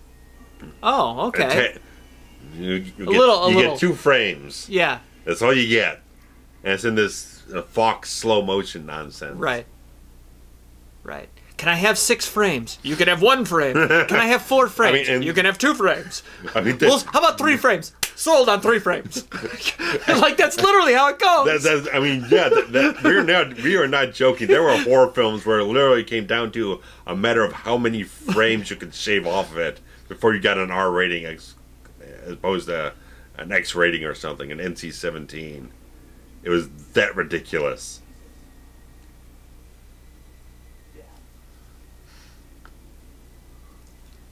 Oh, okay. You get 2 frames. Yeah. That's all you get. And it's in this Fox slow motion nonsense. Right. Right. Can I have 6 frames? You can have 1 frame. Can I have 4 frames? You can have 2 frames. I mean, well, how about 3 frames? Sold on 3 frames. Like, that's literally how it goes. I mean, yeah, we are not joking. There were horror films where it literally came down to a matter of how many frames you could shave off of it before you got an R rating as opposed to an X rating or something, an NC-17. It was that ridiculous.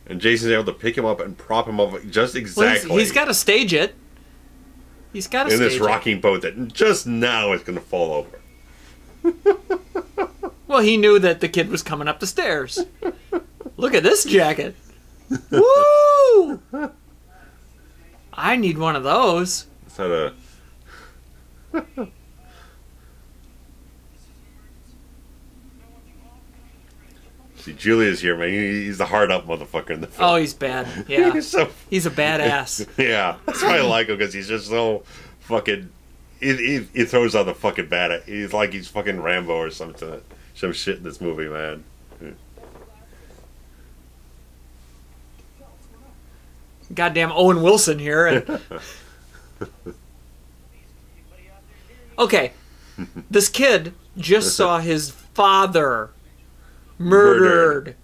And Jason's able to pick him up and prop him up just exactly. Well, he's got to stage it. He's got to stage it. In this rocking boat that just now is going to fall over. Well, he knew that the kid was coming up the stairs. Look at this jacket. Woo! I need one of those. Is that a... See, Julia's here, man. He's the hard-up motherfucker in the film. Oh, he's bad. Yeah. He's a badass. Yeah. That's why I like him, because he's just so fucking... He throws out the fucking bad... He's like he's fucking Rambo or something. Some shit in this movie, man. Goddamn Owen Wilson here. And... Okay. This kid just saw his father... murdered.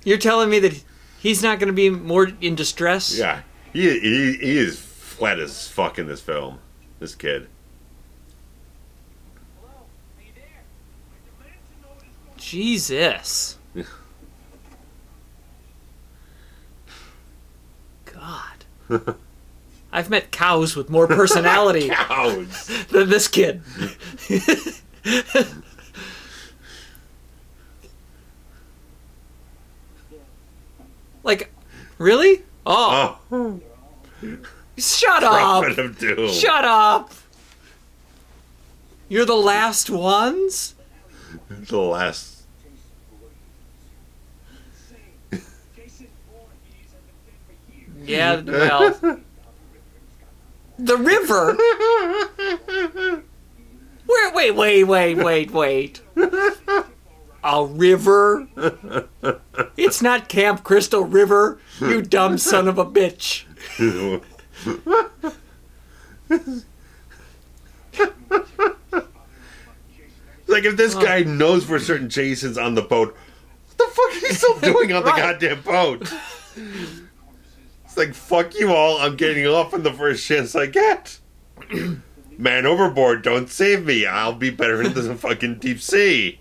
You're telling me that he's not going to be more in distress? Yeah. He is flat as fuck in this film. This kid. Jesus. God. I've met cows with more personality cows than this kid. Like, really? Oh. Shut up. Shut up. You're the last ones? The last. Yeah, well. The river? Wait. A river? It's not Camp Crystal River, you dumb son of a bitch. Like, if this guy knows for certain Jason's on the boat, what the fuck is he still doing on the goddamn boat? It's like, fuck you all, I'm getting off on the first chance I get. Man overboard, don't save me. I'll be better in the fucking deep sea.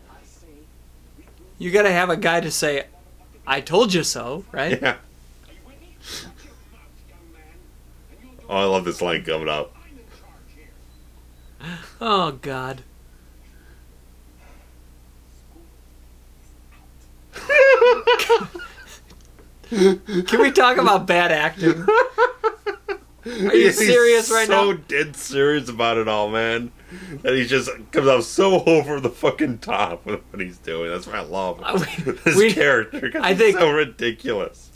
You gotta have a guy to say, I told you so, right? Yeah. Oh, I love this line coming up. Oh, God. Can we talk about bad acting? Are you serious right now? So dead serious about it all, man. And he just comes out so over the fucking top with what he's doing. That's what I love. His character. I think so ridiculous.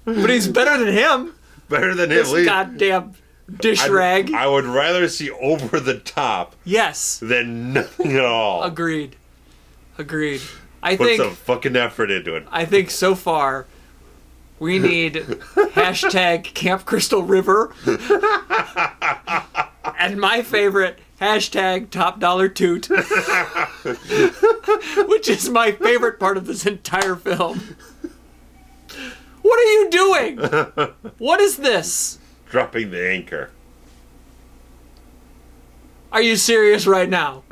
But he's better than him. Better than him. This goddamn dish rag. I would rather see over the top. Yes. Than nothing at all. Agreed. Put some fucking effort into it. I think so far we need hashtag Camp Crystal River. And my favorite, hashtag Top Dollar Toot. Which is my favorite part of this entire film. What are you doing? What is this? Dropping the anchor. Are you serious right now?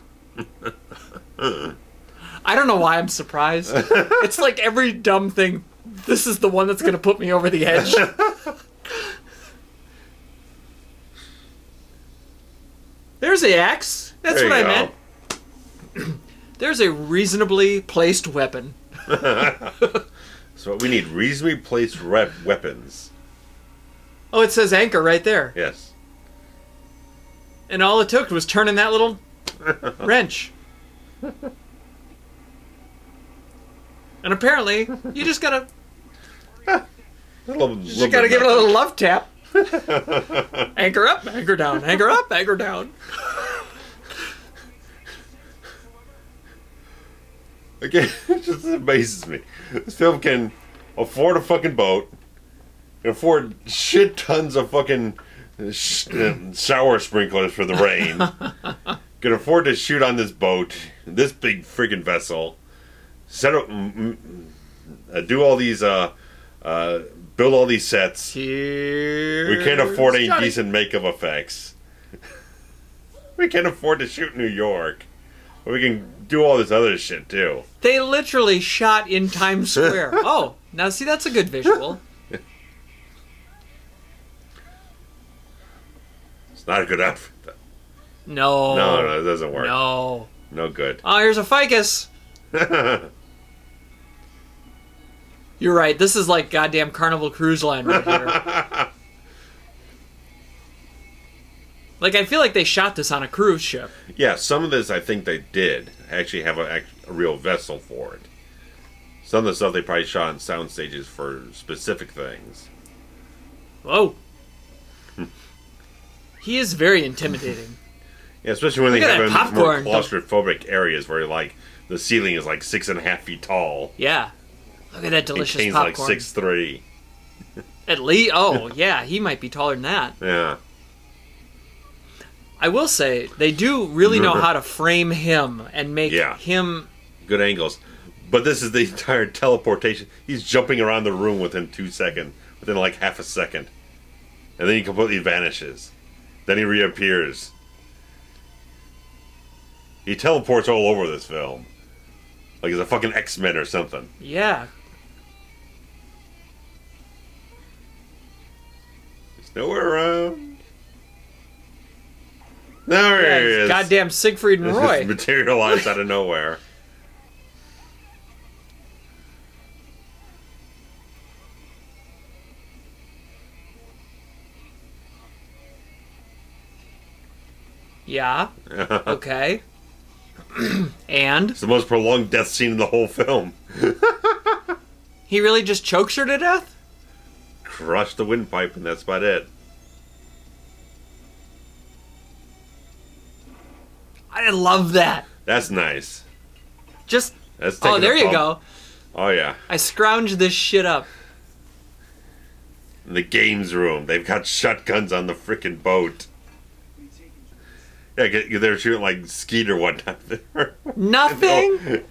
I don't know why I'm surprised. It's like every dumb thing, this is the one that's going to put me over the edge. There's the axe. That's what I meant. There's a reasonably placed weapon. So we need reasonably placed weapons. Oh, it says anchor right there. Yes. And all it took was turning that little wrench. And apparently, you just gotta... You just gotta give it a little love tap. Anchor up, anchor down, anchor up, anchor down. Again, it just amazes me. This film can afford a fucking boat, can afford shit tons of fucking shower sprinklers for the rain, can afford to shoot on this boat, this big friggin' vessel, set up, do all these, build all these sets. We can't afford any decent makeup effects. We can't afford to shoot in New York. But we can do all this other shit, too. They literally shot in Times Square. Oh, now see, that's a good visual. It's not a good outfit, though. No. No, it doesn't work. No. No good. Oh, here's a ficus. You're right. This is like goddamn Carnival Cruise Line right here. Like, I feel like they shot this on a cruise ship. Yeah, some of this I think they did actually have a real vessel for it. Some of the stuff they probably shot on sound stages for specific things. Whoa. He is very intimidating. Yeah, especially when they have in more claustrophobic areas where, like, the ceiling is like 6.5 feet tall. Yeah. Look at that delicious Kane's popcorn. Like 6'3". At least, oh, yeah, he might be taller than that. Yeah. I will say, they do really know how to frame him and make him... Good angles. But this is the entire teleportation. He's jumping around the room within 2 seconds. Within like half a second. And then he completely vanishes. Then he reappears. He teleports all over this film. Like he's a fucking X-Men or something. Yeah. He's nowhere around. There he is. Goddamn Siegfried and Roy. Just materialized out of nowhere. Yeah. Okay. And? It's the most prolonged death scene in the whole film. He really just chokes her to death? Crushed the windpipe and that's about it. I love that. That's nice. Just... Oh, there you go. Oh, yeah. I scrounged this shit up. In the games room. They've got shotguns on the frickin' boat. Yeah, they're shooting like skeet or whatnot. Nothing?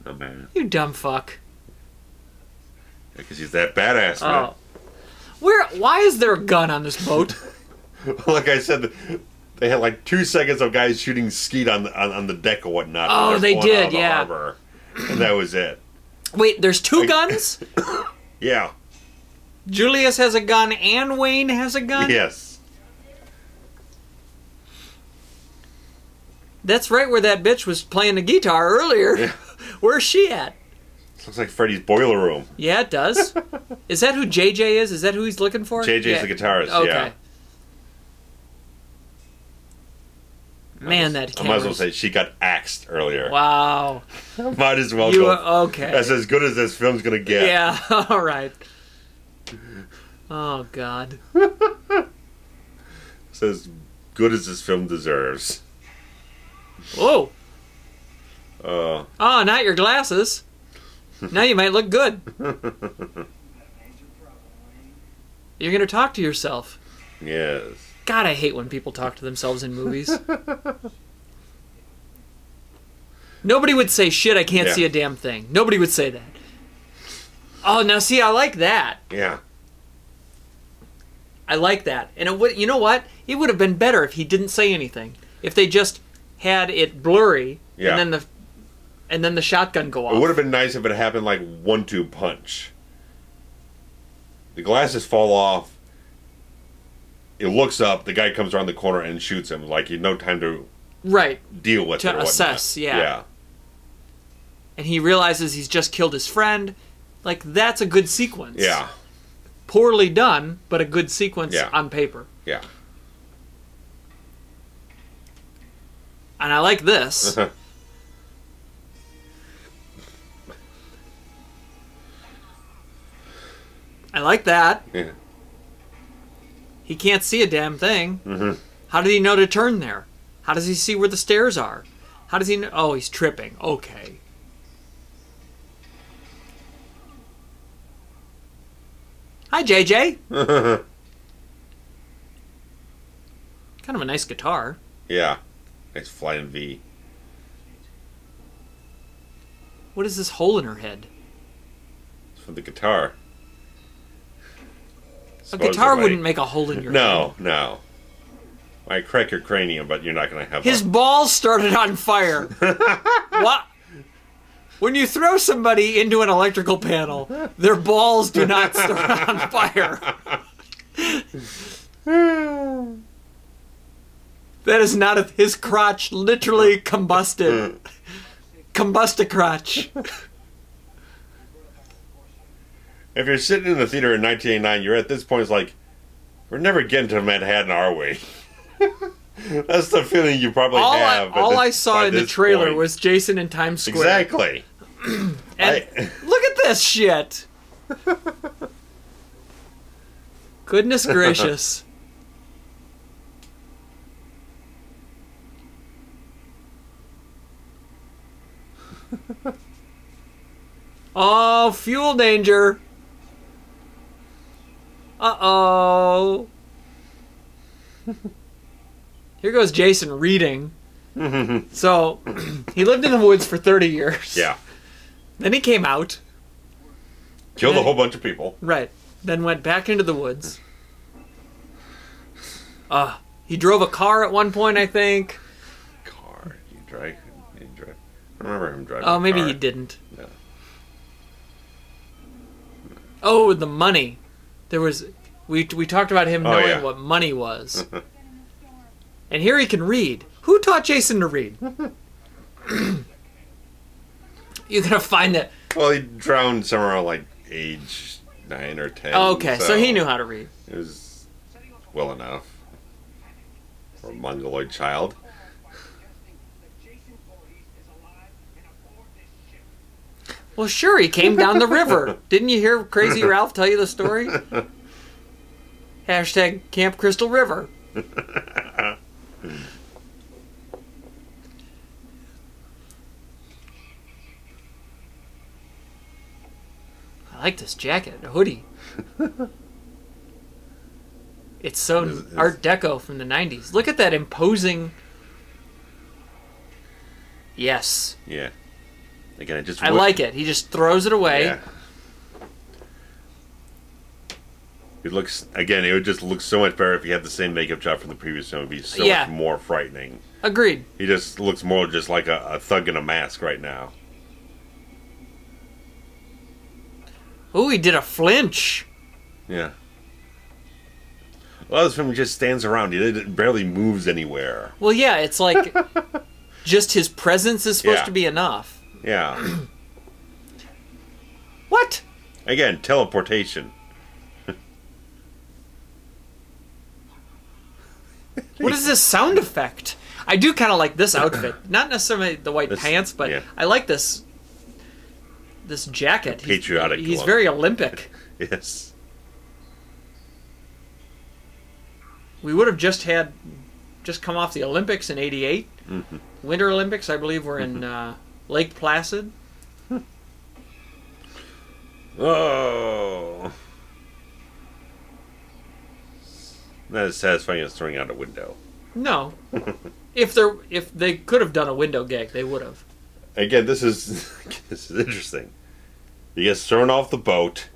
Oh, man. You dumb fuck. Because he's that badass, man. Why is there a gun on this boat? Like I said, they had like 2 seconds of guys shooting skeet on the deck or whatnot. Oh, they did, out of the harbor, and that was it. Wait, there's two guns? Yeah. Julius has a gun and Wayne has a gun? Yes. That's right where that bitch was playing the guitar earlier. Yeah. Where's she at? Looks like Freddy's boiler room. Yeah, it does. Is that who JJ is? Is that who he's looking for? JJ's the guitarist, okay. yeah. Man, that camera. I might as well say she got axed earlier. Wow. Might as well go. Okay. That's as good as this film's going to get. Yeah, all right. Oh, God. It's as good as this film deserves. Whoa. Oh, not your glasses. Now you might look good. You're going to talk to yourself. Yes. God, I hate when people talk to themselves in movies. Nobody would say, shit, I can't see a damn thing. Nobody would say that. Oh, now see, I like that. Yeah. I like that. And it would, you know what? It would have been better if he didn't say anything. If they just had it blurry and then the shotgun go off. It would have been nice if it happened like 1-2 punch. The glasses fall off. It looks up. The guy comes around the corner and shoots him. Like, you had no time to deal with it or assess. whatnot. Yeah. And he realizes he's just killed his friend. Like, that's a good sequence. Yeah. Poorly done, but a good sequence on paper. Yeah. And I like this. I like that. Yeah. He can't see a damn thing. Mm-hmm. How did he know to turn there? How does he see where the stairs are? How does he know? Oh, he's tripping. Okay. Hi, JJ. Kind of a nice guitar. Yeah. Nice flying V. What is this hole in her head? It's for the guitar. A guitar wouldn't make a hole in your head. No, no. Might crack your cranium, but you're not going to have his balls started on fire. What? When you throw somebody into an electrical panel, their balls do not start on fire. That is not his crotch literally combusted. Combust-a-crotch. If you're sitting in the theater in 1989, you're at this point, it's like, we're never getting to Manhattan, are we? That's the feeling you probably have. All I saw in the trailer was Jason in Times Square. Exactly. And look at this shit. Goodness gracious. Oh, fuel danger. Uh-oh. Here goes Jason reading. So, he lived in the woods for 30 years. Yeah. Then he came out. Killed a whole bunch of people. Right. Then went back into the woods. He drove a car at one point, I think. Car? He drive? I remember him driving Oh, maybe a car. he didn't. No. Oh, the money. There was... We talked about him knowing what money was. And here he can read. Who taught Jason to read? You're going to find that... Well, he drowned somewhere around, like, age 9 or 10. Oh, okay, so he knew how to read. It was well enough for a mongoloid child. Well, sure, he came down the river. Didn't you hear Crazy Ralph tell you the story? Hashtag Camp Crystal River. I like this jacket, a hoodie. It's so Art Deco from the 90s. Look at that imposing... Yes. Yeah. Again, I like it. He just throws it away. Yeah. It looks, again, it would just look so much better if he had the same makeup job from the previous film. It'd be so much more frightening. Agreed. He just looks more just like a thug in a mask right now. Oh, he did a flinch. Yeah. A lot of this film just stands around. It barely moves anywhere. Well, yeah, it's like just his presence is supposed to be enough. Yeah. What? Again, teleportation. What is this sound effect? I do kind of like this outfit. Not necessarily the white pants, but I like this jacket. Patriotic. He's very Olympic. Yes. We would have just come off the Olympics in '88. Mm-hmm. Winter Olympics, I believe, were in Lake Placid. Oh. Not as satisfying as throwing out a window. No. If they could have done a window gag, they would have. Again, this is interesting. He gets thrown off the boat,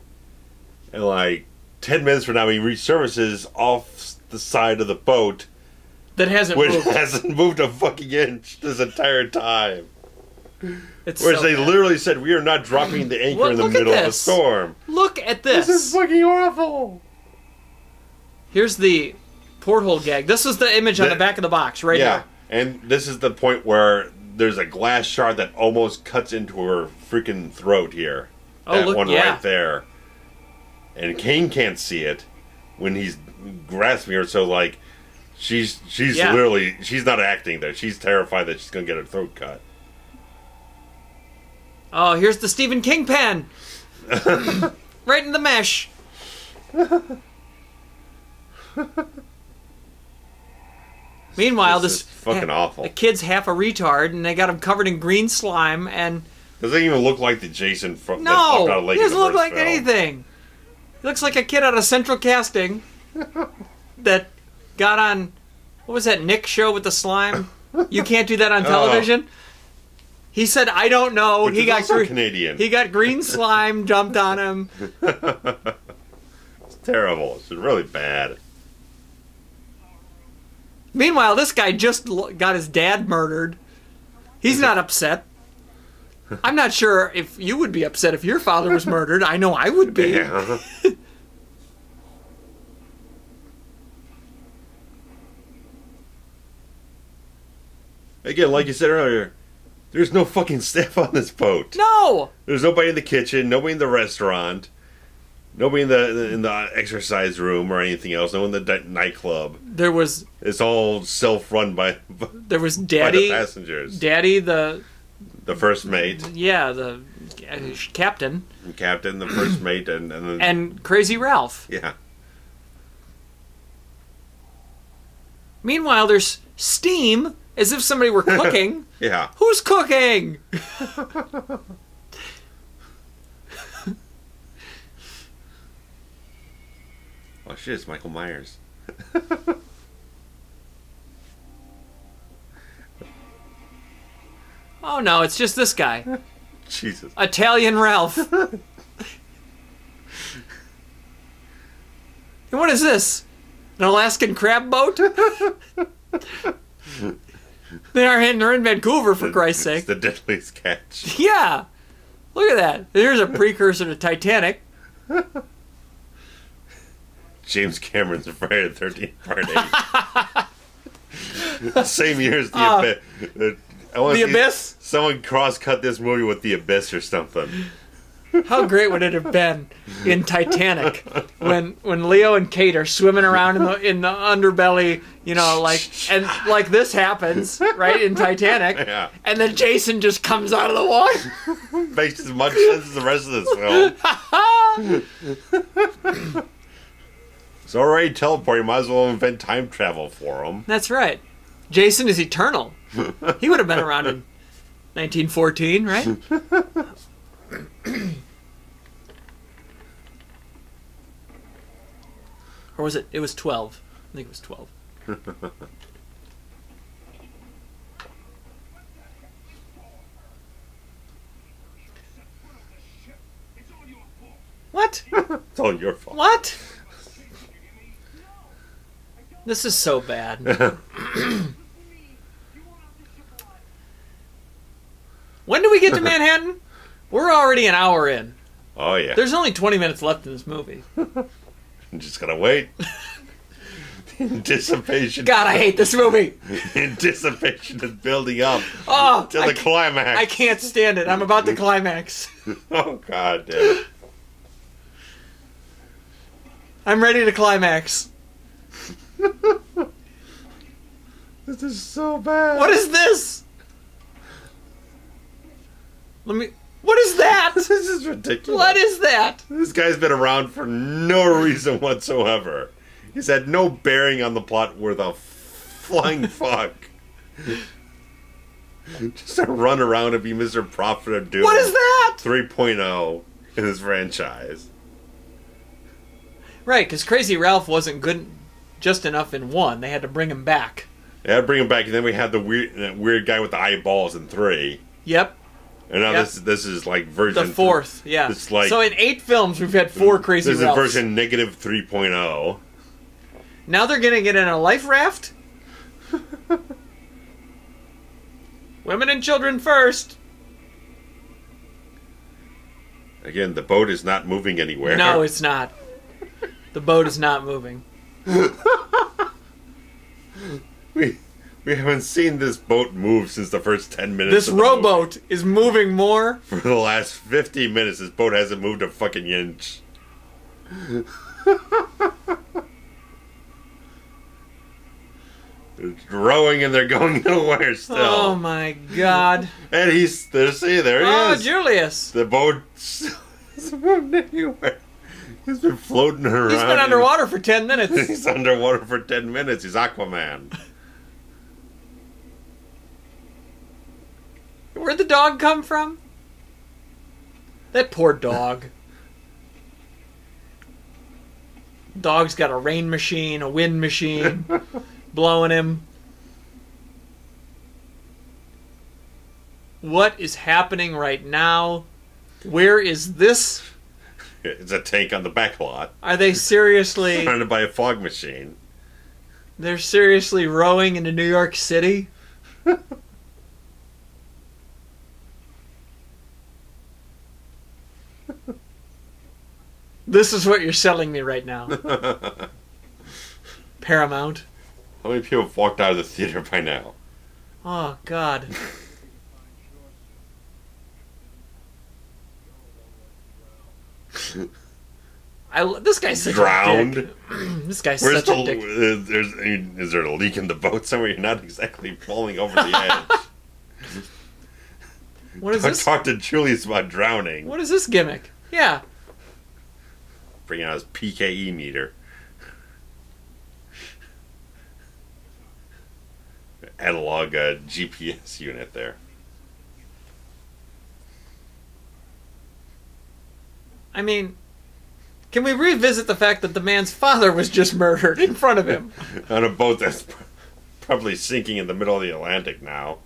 and like 10 minutes from now, he resurfaces off the side of the boat that hasn't moved a fucking inch this entire time. Whereas they literally said, "We are not dropping the anchor in the middle of a storm." Look at this. This is fucking awful. Here's the porthole gag. This is the image on the back of the box, right here. And this is the point where there's a glass shard that almost cuts into her freaking throat here. Oh, that look, one right there. And Kane can't see it when he's grasping her, so like she's literally, she's not acting there. She's terrified that she's gonna get her throat cut. Oh, here's the Stephen King pen. Right in the mesh. Meanwhile, this is fucking awful. The kid's half a retard, and they got him covered in green slime, and doesn't even look like the Jason from that popped out of Lake. He doesn't look like anything. He looks like a kid out of Central Casting that got on, what was that Nick show with the slime? You can't do that on television. He said, "I don't know." He got Canadian. He got green slime dumped on him. It's terrible. It's really bad. Meanwhile, this guy just got his dad murdered. He's not upset. I'm not sure if you would be upset if your father was murdered. I know I would be. Yeah. Again, like you said earlier, there's no fucking staff on this boat. No! There's nobody in the kitchen, nobody in the restaurant, nobody in the exercise room or anything else, no one in the nightclub. It's all self-run by the passengers. Daddy, the first mate. Yeah, the captain. Captain, the first mate, and Crazy Ralph. Yeah. Meanwhile, there's steam, as if somebody were cooking. Yeah. Who's cooking? Oh shit, it's Michael Myers. Oh no, it's just this guy. Jesus. Italian Ralph. And what is this? An Alaskan crab boat? They're in Vancouver, for Christ's sake. It's the deadliest catch. Yeah. Look at that. Here's a precursor to Titanic. James Cameron's Friday the 13th Part 8. Same year as The Abyss. The Abyss? Someone cross-cut this movie with The Abyss or something. How great would it have been in Titanic when Leo and Kate are swimming around in the underbelly, you know, like this happens, right, in Titanic, yeah. And then Jason just comes out of the water. Makes as much sense as the rest of this film. It's already teleporting, might as well invent time travel for him. That's right. Jason is eternal. He would have been around in 1914, right? Or was it? It was 12. I think it was 12. What? It's all your fault. What? This is so bad. When do we get to Manhattan? We're already an hour in. Oh, yeah. There's only 20 minutes left in this movie. I'm just gonna wait. Anticipation. God, I hate this movie. Anticipation is building up to the climax. I can't stand it. I'm about to climax. Oh, God, dude. I'm ready to climax. This is so bad. What is this? What is that? This is ridiculous. What is that? This guy's been around for no reason whatsoever. He's had no bearing on the plot worth a flying fuck. Just to run around and be Mr. Prophet of Doom. What is that? 3.0 in this franchise. Right, because Crazy Ralph wasn't good just enough in 1. They had to bring him back. They had to bring him back, and then we had the weird guy with the eyeballs in 3. Yep. And now this is like version... The 4th, yeah. It's like, so in 8 films, we've had 4 Crazy Ralphs. This is version negative 3.0. Now they're going to get in a life raft? Women and children first. Again, the boat is not moving anywhere. No, it's not. The boat is not moving. We haven't seen this boat move since the first 10 minutes. This rowboat is moving more. For the last 50 minutes, this boat hasn't moved a fucking inch. They're rowing and they're going nowhere still. Oh my God! And there he is. Julius! The boat hasn't moved anywhere. He's been floating around. He's been underwater for 10 minutes. He's underwater for 10 minutes. He's Aquaman. Where'd the dog come from? That poor dog. Dog's got a rain machine, a wind machine, blowing him. What is happening right now? Where is this? It's a tank on the back lot. Are they seriously... surrounded by a fog machine. They're seriously rowing into New York City? This is what you're selling me right now. Paramount. How many people have walked out of the theater by now? Oh, God. This guy's such drowned. A dick. This guy's such a dick. Is there a leak in the boat somewhere? You're not exactly falling over the edge. What is this? Talk to Julius about drowning. What is this gimmick? Yeah. Bring out his PKE meter. Analog GPS unit there. I mean, can we revisit the fact that the man's father was just murdered in front of him? On a boat that's probably sinking in the middle of the Atlantic now.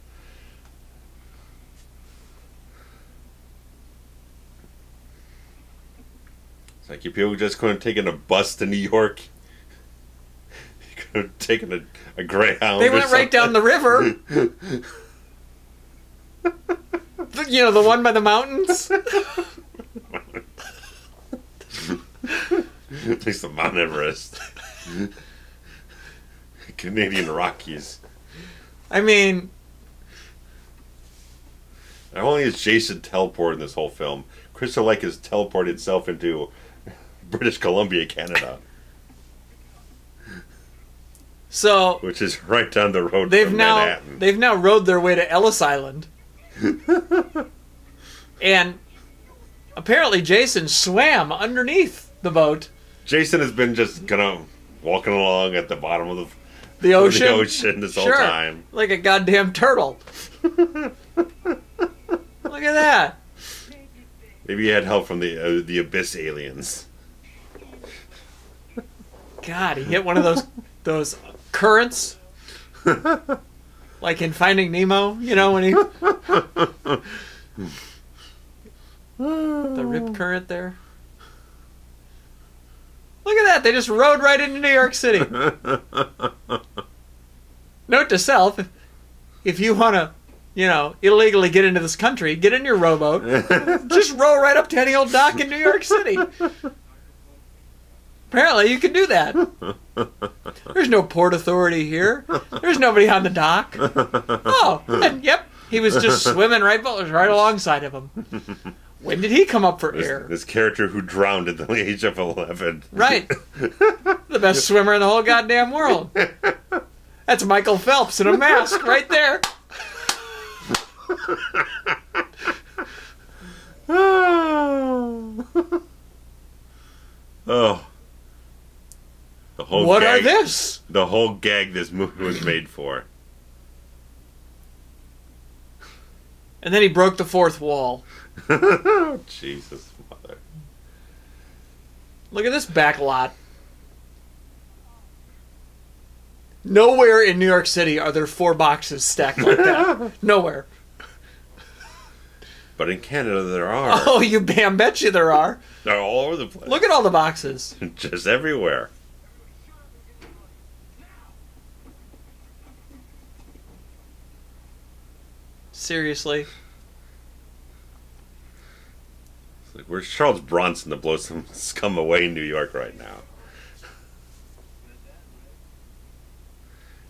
It's like, you people just couldn't have taken a bus to New York. You could have taken a Greyhound. They went right down the river. You know, the one by the mountains? At least the Mount Everest. Canadian Rockies. I mean... Not only is Jason teleported in this whole film, Crystal Lake has teleported itself into British Columbia, Canada. So... Which is right down the road from Manhattan. They've now rowed their way to Ellis Island. And apparently Jason swam underneath the boat. Jason has been just walking along at the bottom of the ocean this whole time. Like a goddamn turtle. Look at that. Maybe he had help from the Abyss aliens. God, he hit one of those currents. Like in Finding Nemo, you know, when he... The rip current there. Look at that, they just rode right into New York City. Note to self, if you want to, you know, illegally get into this country, get in your rowboat, just row right up to any old dock in New York City. Apparently you can do that. There's no port authority here. There's nobody on the dock. Oh, and yep, he was just swimming right alongside of him. When did he come up for air? This character who drowned at the age of 11. Right. The best swimmer in the whole goddamn world. That's Michael Phelps in a mask right there. Oh. The whole what gag, are this? The whole gag this movie was made for. And then he broke the fourth wall. Jesus, mother. Look at this back lot. Nowhere in New York City are there 4 boxes stacked like that. Nowhere. But in Canada there are. Oh, you damn bet you there are. They're all over the place. Look at all the boxes. Just everywhere. Seriously. It's like, where's Charles Bronson to blow some scum away in New York right now?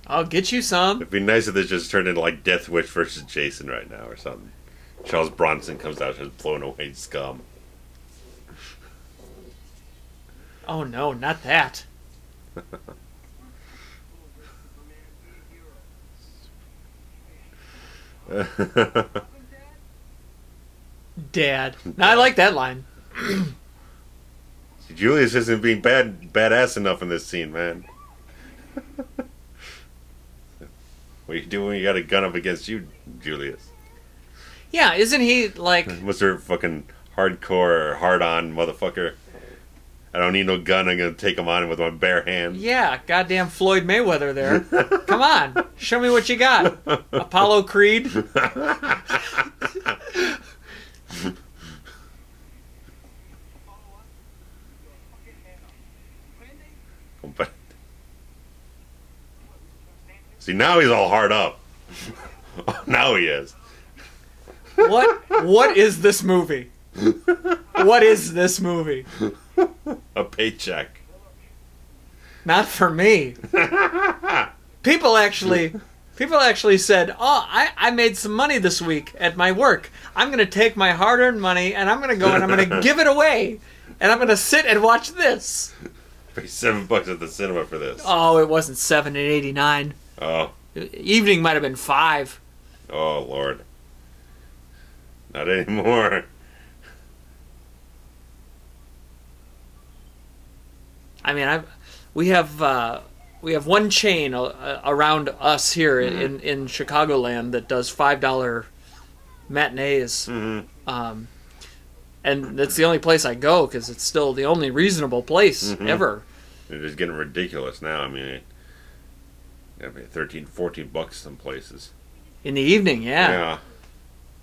I'll get you some. It'd be nice if this just turned into like Death Wish versus Jason right now or something. Charles Bronson comes out just blowing away scum. Oh no, not that. Dad. Now, I like that line. Julius isn't being badass enough in this scene, man. What are you doing when you got a gun up against you, Julius? Yeah, isn't he like... Was there fucking hardcore or hard-on motherfucker? I don't need no gun, I'm gonna take him on with my bare hands. Yeah, goddamn Floyd Mayweather there. Come on, show me what you got. Apollo Creed. See, now he's all hard up. Now he is. What is this movie? What is this movie? A paycheck. Not for me. People actually said, "Oh, I made some money this week at my work. I'm going to take my hard-earned money and I'm going to go and I'm going to give it away. And I'm going to sit and watch this." Pay $7 at the cinema for this. Oh, it wasn't $7.89. Oh. Evening might have been $5. Oh, Lord. Not anymore. I mean, we have one chain around us here in Chicagoland that does $5 matinees, and that's the only place I go because it's still the only reasonable place ever. They're just getting ridiculous now. I mean, $13, $14 some places in the evening. Yeah,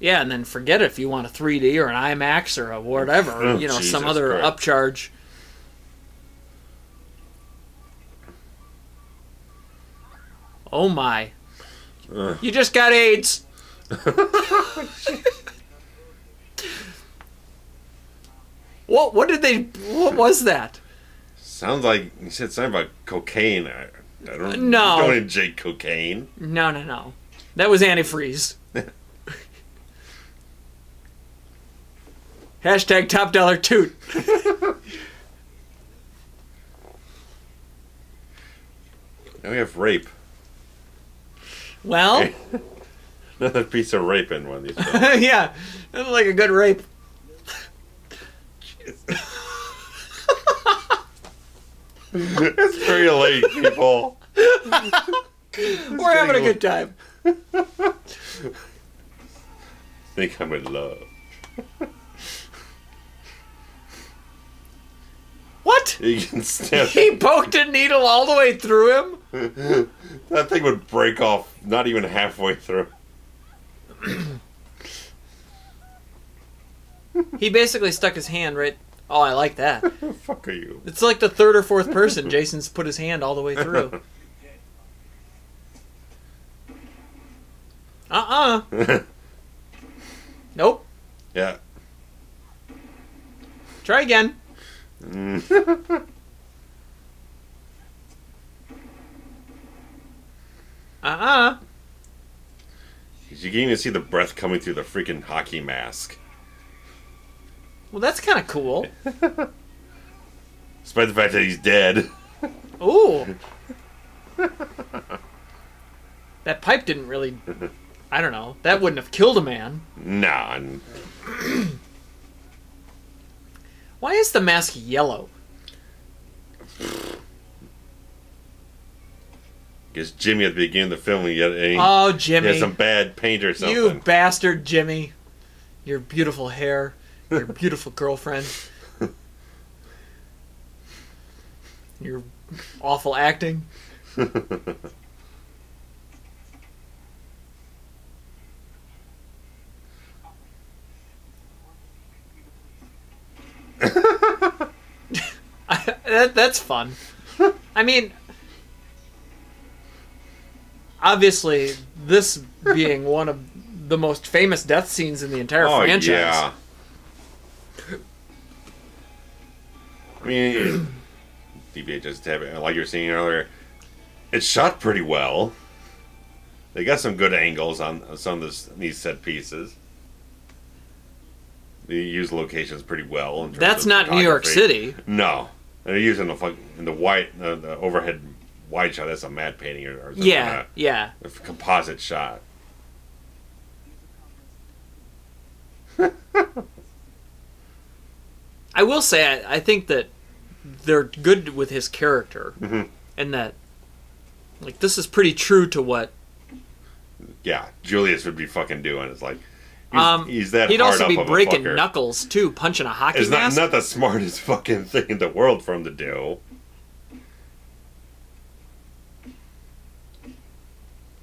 and then forget it if you want a 3D or an IMAX or a whatever. Some other upcharge. Oh my. You just got AIDS. What was that? Sounds like you said something about cocaine. I don't No. Don't inject cocaine. No. That was antifreeze. Hashtag top dollar toot. Now we have rape. Well, another piece of rape in one of these films. Yeah, that was like a good rape. It's very late, people. We're having a good time. Think I'm in love. What? He poked a needle all the way through him? That thing would break off not even halfway through. He basically stuck his hand right... Oh, I like that. The fuck are you? It's like the third or fourth person Jason's put his hand all the way through. Nope. Yeah. Try again. You can even see the breath coming through the freaking hockey mask. Well, that's kind of cool. Despite the fact that he's dead. Ooh. That pipe didn't really... I don't know. That wouldn't have killed a man. Nah. Why is the mask yellow? Because Jimmy at the beginning of the film, Jimmy. He had some bad paint or something. You bastard, Jimmy. Your beautiful hair. Your beautiful girlfriend. Your awful acting. That's fun. I mean... Obviously, this being one of the most famous death scenes in the entire franchise. Yeah. I mean, just like you were saying earlier, it's shot pretty well. They got some good angles on some of these set pieces. They use locations pretty well. That's not New York City. No, they're using the overhead wide shot. That's a matte painting or something. Yeah. A composite shot. I will say, I think that they're good with his character, and that, like, this is pretty true to what. Yeah, Julius would be fucking doing. It's like he's that. He'd hard also up be of breaking a fucker. knuckles too, punching a hockey it's mask. Not the smartest fucking thing in the world for him to do.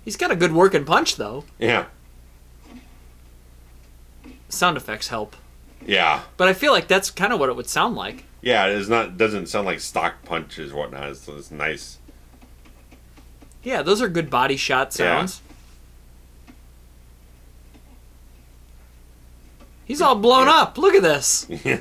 He's got a good working punch, though. Yeah. Sound effects help. Yeah. But I feel like that's kind of what it would sound like. Yeah, doesn't sound like stock punches or whatnot. So it's nice. Yeah, those are good body shot sounds. Yeah. He's all blown up. Look at this. Yeah.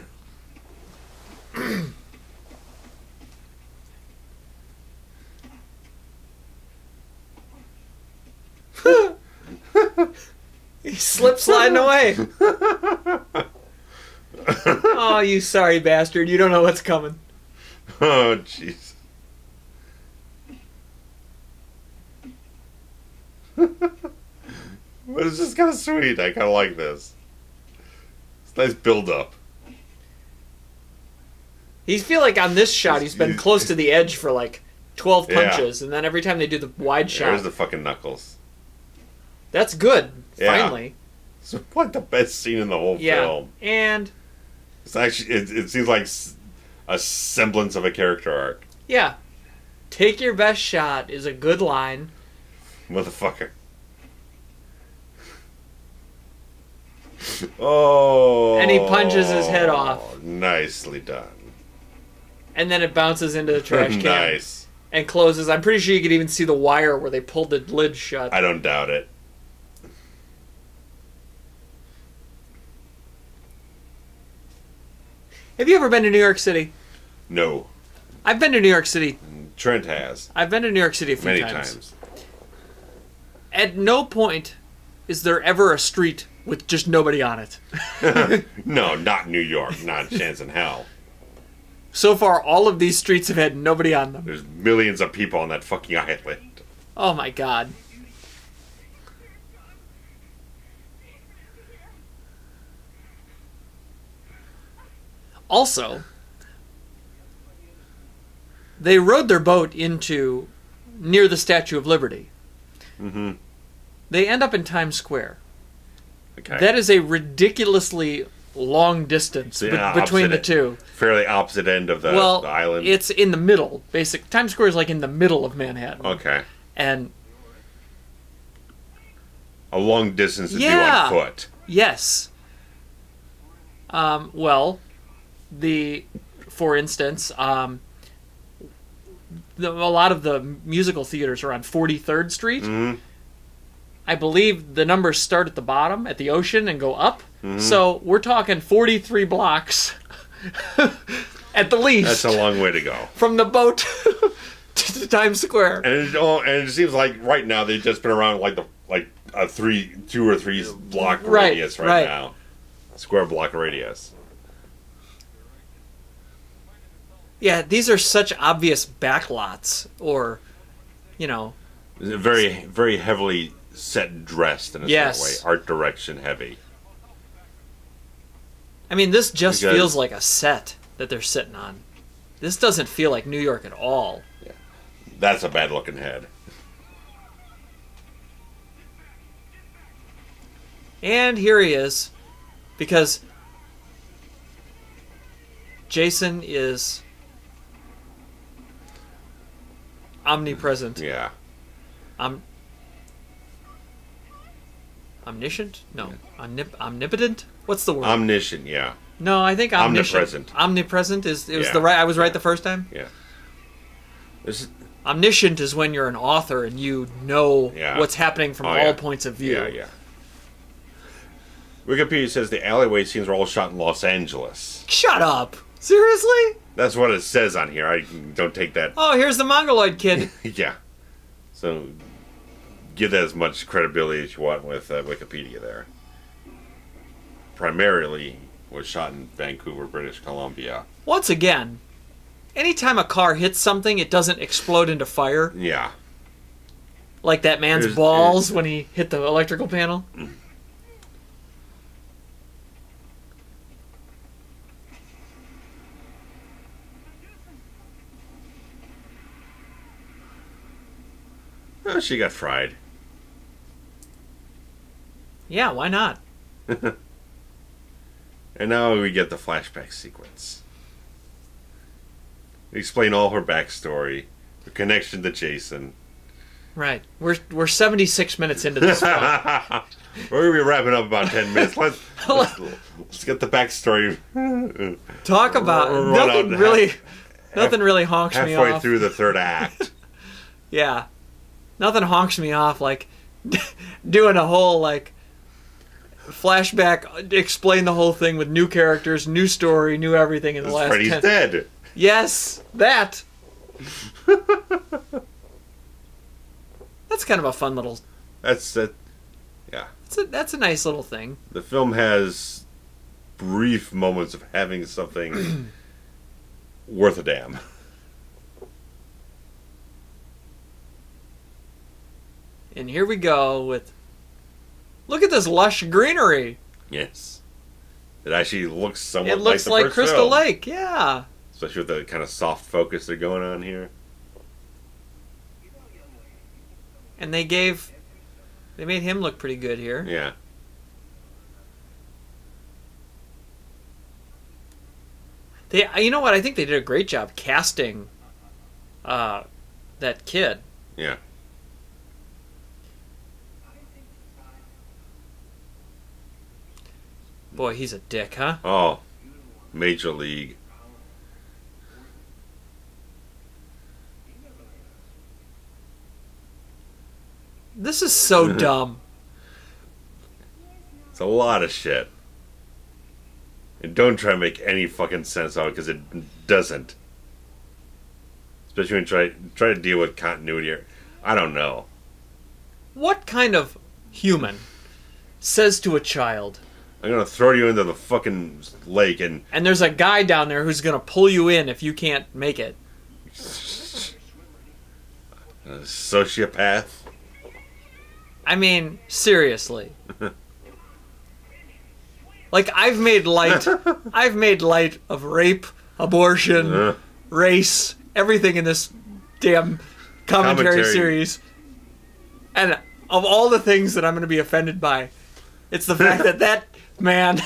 He slipped sliding away. Oh, you sorry bastard. You don't know what's coming. Oh, jeez. But it's just kind of sweet. I kind of like this. It's a nice build-up. You feel like on this shot he's been close to the edge for like 12 punches, and then every time they do the wide shot... There's the fucking knuckles. That's good, yeah. Finally. It's like the best scene in the whole film. And... It's actually... It seems like a semblance of a character arc. Yeah. Take your best shot is a good line. Motherfucker. Oh. And he punches his head off. Nicely done. And then it bounces into the trash can. Nice. And closes. I'm pretty sure you could even see the wire where they pulled the lid shut. I don't doubt it. Have you ever been to New York City? No. I've been to New York City. Trent has. I've been to New York City a few Many times. times. At no point is there ever a street with just nobody on it. No, not New York. Not a chance in hell. So far, all of these streets have had nobody on them. There's millions of people on that fucking island. Oh my god. Also, they rowed their boat into near the Statue of Liberty. Mm-hmm. They end up in Times Square. Okay. That is a ridiculously long distance between the two. Fairly opposite end of the island. It's in the middle. Times Square is like in the middle of Manhattan. Okay. And a long distance to do on foot. Yes. For instance, a lot of the musical theaters are on 43rd Street. Mm-hmm. I believe the numbers start at the bottom, at the ocean, and go up. Mm-hmm. So we're talking 43 blocks at the least. That's a long way to go. From the boat to Times Square. And it seems like right now they've just been around like a 2 or 3 block radius right now. Square block radius. Yeah, these are such obvious backlots, or, you know... Very, very heavily set dressed in a certain way. Art direction heavy. I mean, this just feels like a set that they're sitting on. This doesn't feel like New York at all. Yeah. That's a bad-looking head. And here he is, because Jason is omnipresent. Yeah. Omniscient? No. Omnipotent? What's the word? Omniscient, yeah. No, I think omnipresent. Omnipresent I was right the first time? Yeah. Omniscient is when you're an author and you know what's happening from all points of view. Yeah. Wikipedia says the alleyway scenes were all shot in Los Angeles. Shut up! Seriously? That's what it says on here. I don't take that. Oh, here's the Mongoloid kid. Yeah. So, give that as much credibility as you want with Wikipedia there. Primarily was shot in Vancouver, British Columbia. Once again, anytime a car hits something, it doesn't explode into fire. Yeah. Like that man's balls when he hit the electrical panel. Oh, she got fried. Yeah, why not? And now we get the flashback sequence. We explain all her backstory, her connection to Jason. Right. We're 76 minutes into this film. We're going to be wrapping up about 10 minutes. Let's get the backstory. Talk about... Nothing really honks me off. Halfway through the third act. Yeah. Nothing honks me off like doing a whole, like, flashback, explain the whole thing with new characters, new story, new everything in the last Freddy's 10... dead. Yes, that. That's kind of a fun little... Yeah. That's a nice little thing. The film has brief moments of having something worth a damn. And here we go with... Look at this lush greenery. Yes. It actually looks somewhat It looks like like Crystal Lake, yeah. Especially with the kind of soft focus they're going on here. And they made him look pretty good here. Yeah. You know what? I think they did a great job casting that kid. Yeah. Boy, he's a dick, huh? Oh, Major League. This is so dumb. It's a lot of shit. And don't try to make any fucking sense out of it, because it doesn't. Especially when you try to deal with continuity here. I don't know. What kind of human says to a child, I'm gonna throw you into the fucking lake and there's a guy down there who's gonna pull you in if you can't make it? A sociopath? I mean, seriously. Like, I've made light of rape, abortion, race, everything in this damn commentary series. And of all the things that I'm going to be offended by, it's the fact that man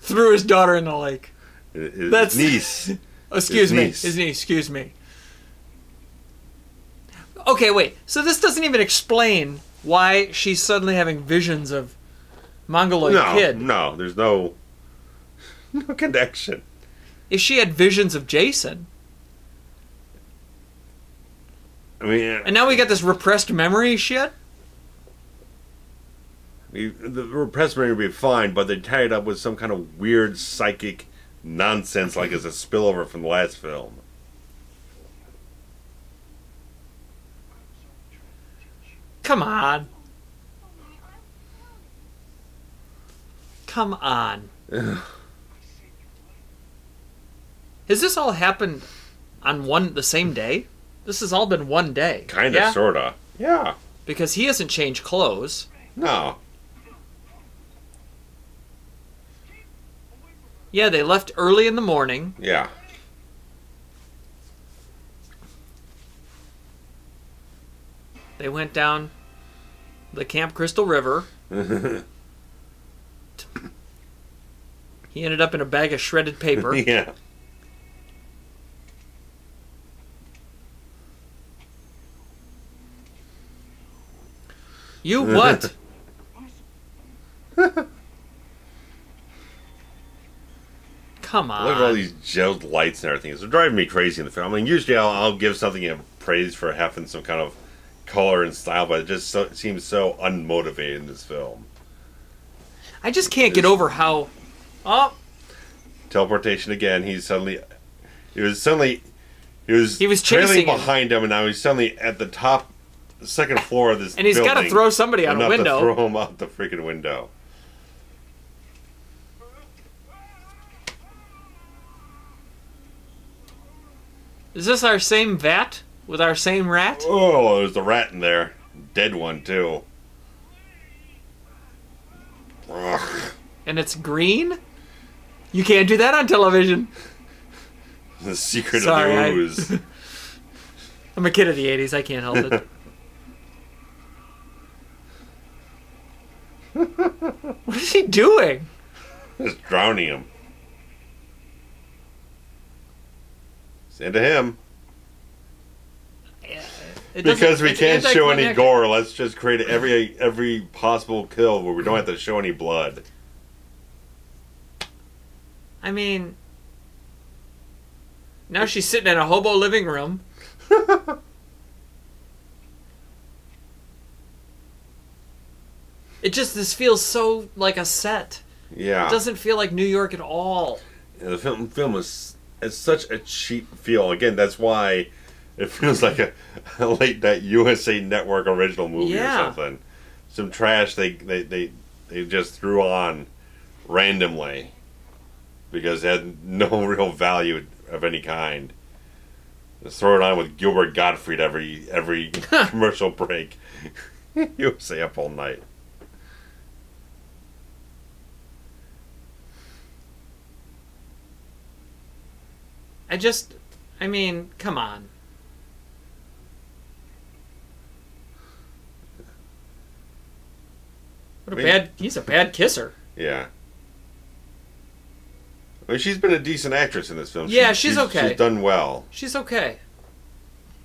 threw his daughter in the lake. His niece. Excuse me. His niece, excuse me. Okay, wait. So this doesn't even explain why she's suddenly having visions of Mongoloid kid. No, there's no connection. If she had visions of Jason. I mean... And now we got this repressed memory shit? The repressed memory would be fine, but they tie it up with some kind of weird psychic nonsense like it's a spillover from the last film. Come on. Come on. Has this all happened on the same day? This has all been one day. Kinda, yeah? sorta. Yeah. Because he hasn't changed clothes. No. Yeah, they left early in the morning. Yeah. They went down the Camp Crystal River. He ended up in a bag of shredded paper. Yeah. You what? Come on. Look at all these gelled lights and everything. It's driving me crazy in the film. I mean, usually I'll give something a praise for having some kind of color and style, but it just it seems so unmotivated in this film. I just can't get over how... Oh. Teleportation again. He was trailing chasing behind him, and now he's suddenly at the top, second floor of this and he's got to throw somebody out a window. To throw him out the freaking window. Is this our same vat with our same rat? Oh, there's a rat in there. Dead one, too. And it's green? You can't do that on television. The secret of the ooze. I'm a kid of the 80s. I can't help it. What is he doing? Just drowning him. Send to him. Because we can't show any gore, let's just create every possible kill where we don't have to show any blood. I mean, now she's sitting in a hobo living room. This feels so like a set. Yeah. It doesn't feel like New York at all. Yeah, the film is such a cheap feel. Again, that's why it feels like a late night USA Network original movie or something. Some trash they just threw on randomly because it had no real value of any kind. Just throw it on with Gilbert Gottfried every commercial break. USA Up All Night. I mean, come on. He's a bad kisser. Yeah. I mean, she's been a decent actress in this film. Yeah, she's okay. She's done well. She's okay.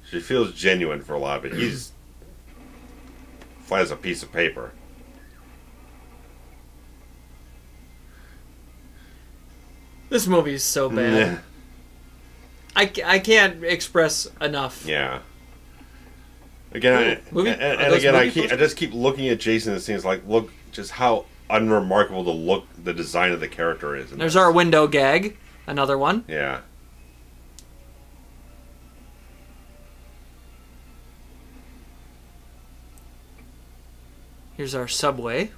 She feels genuine for a lot of it. He's flat as a piece of paper. This movie is so bad. I can't express enough. Yeah. Again, I just keep looking at Jason and things like, look just how unremarkable the design of the character is. There's our window gag, another one. Yeah. Here's our subway.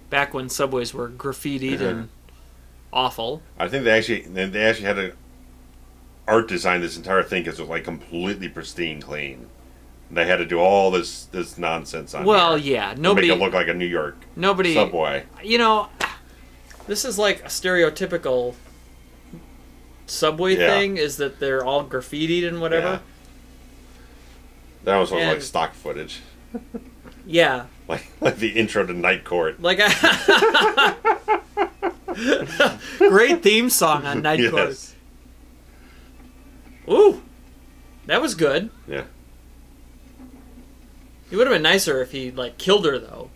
Back when subways were graffitied and awful. I think they actually had an art design this entire thing because it was like completely pristine clean. They had to do all this nonsense on yeah, nobody make it look like a New York subway. You know, this is like a stereotypical subway thing, is that they're all graffitied and whatever. Yeah. That was like stock footage. Yeah. Like the intro to Night Court. Like a great theme song on Night Court. Ooh, that was good. Yeah. It would have been nicer if he killed her though.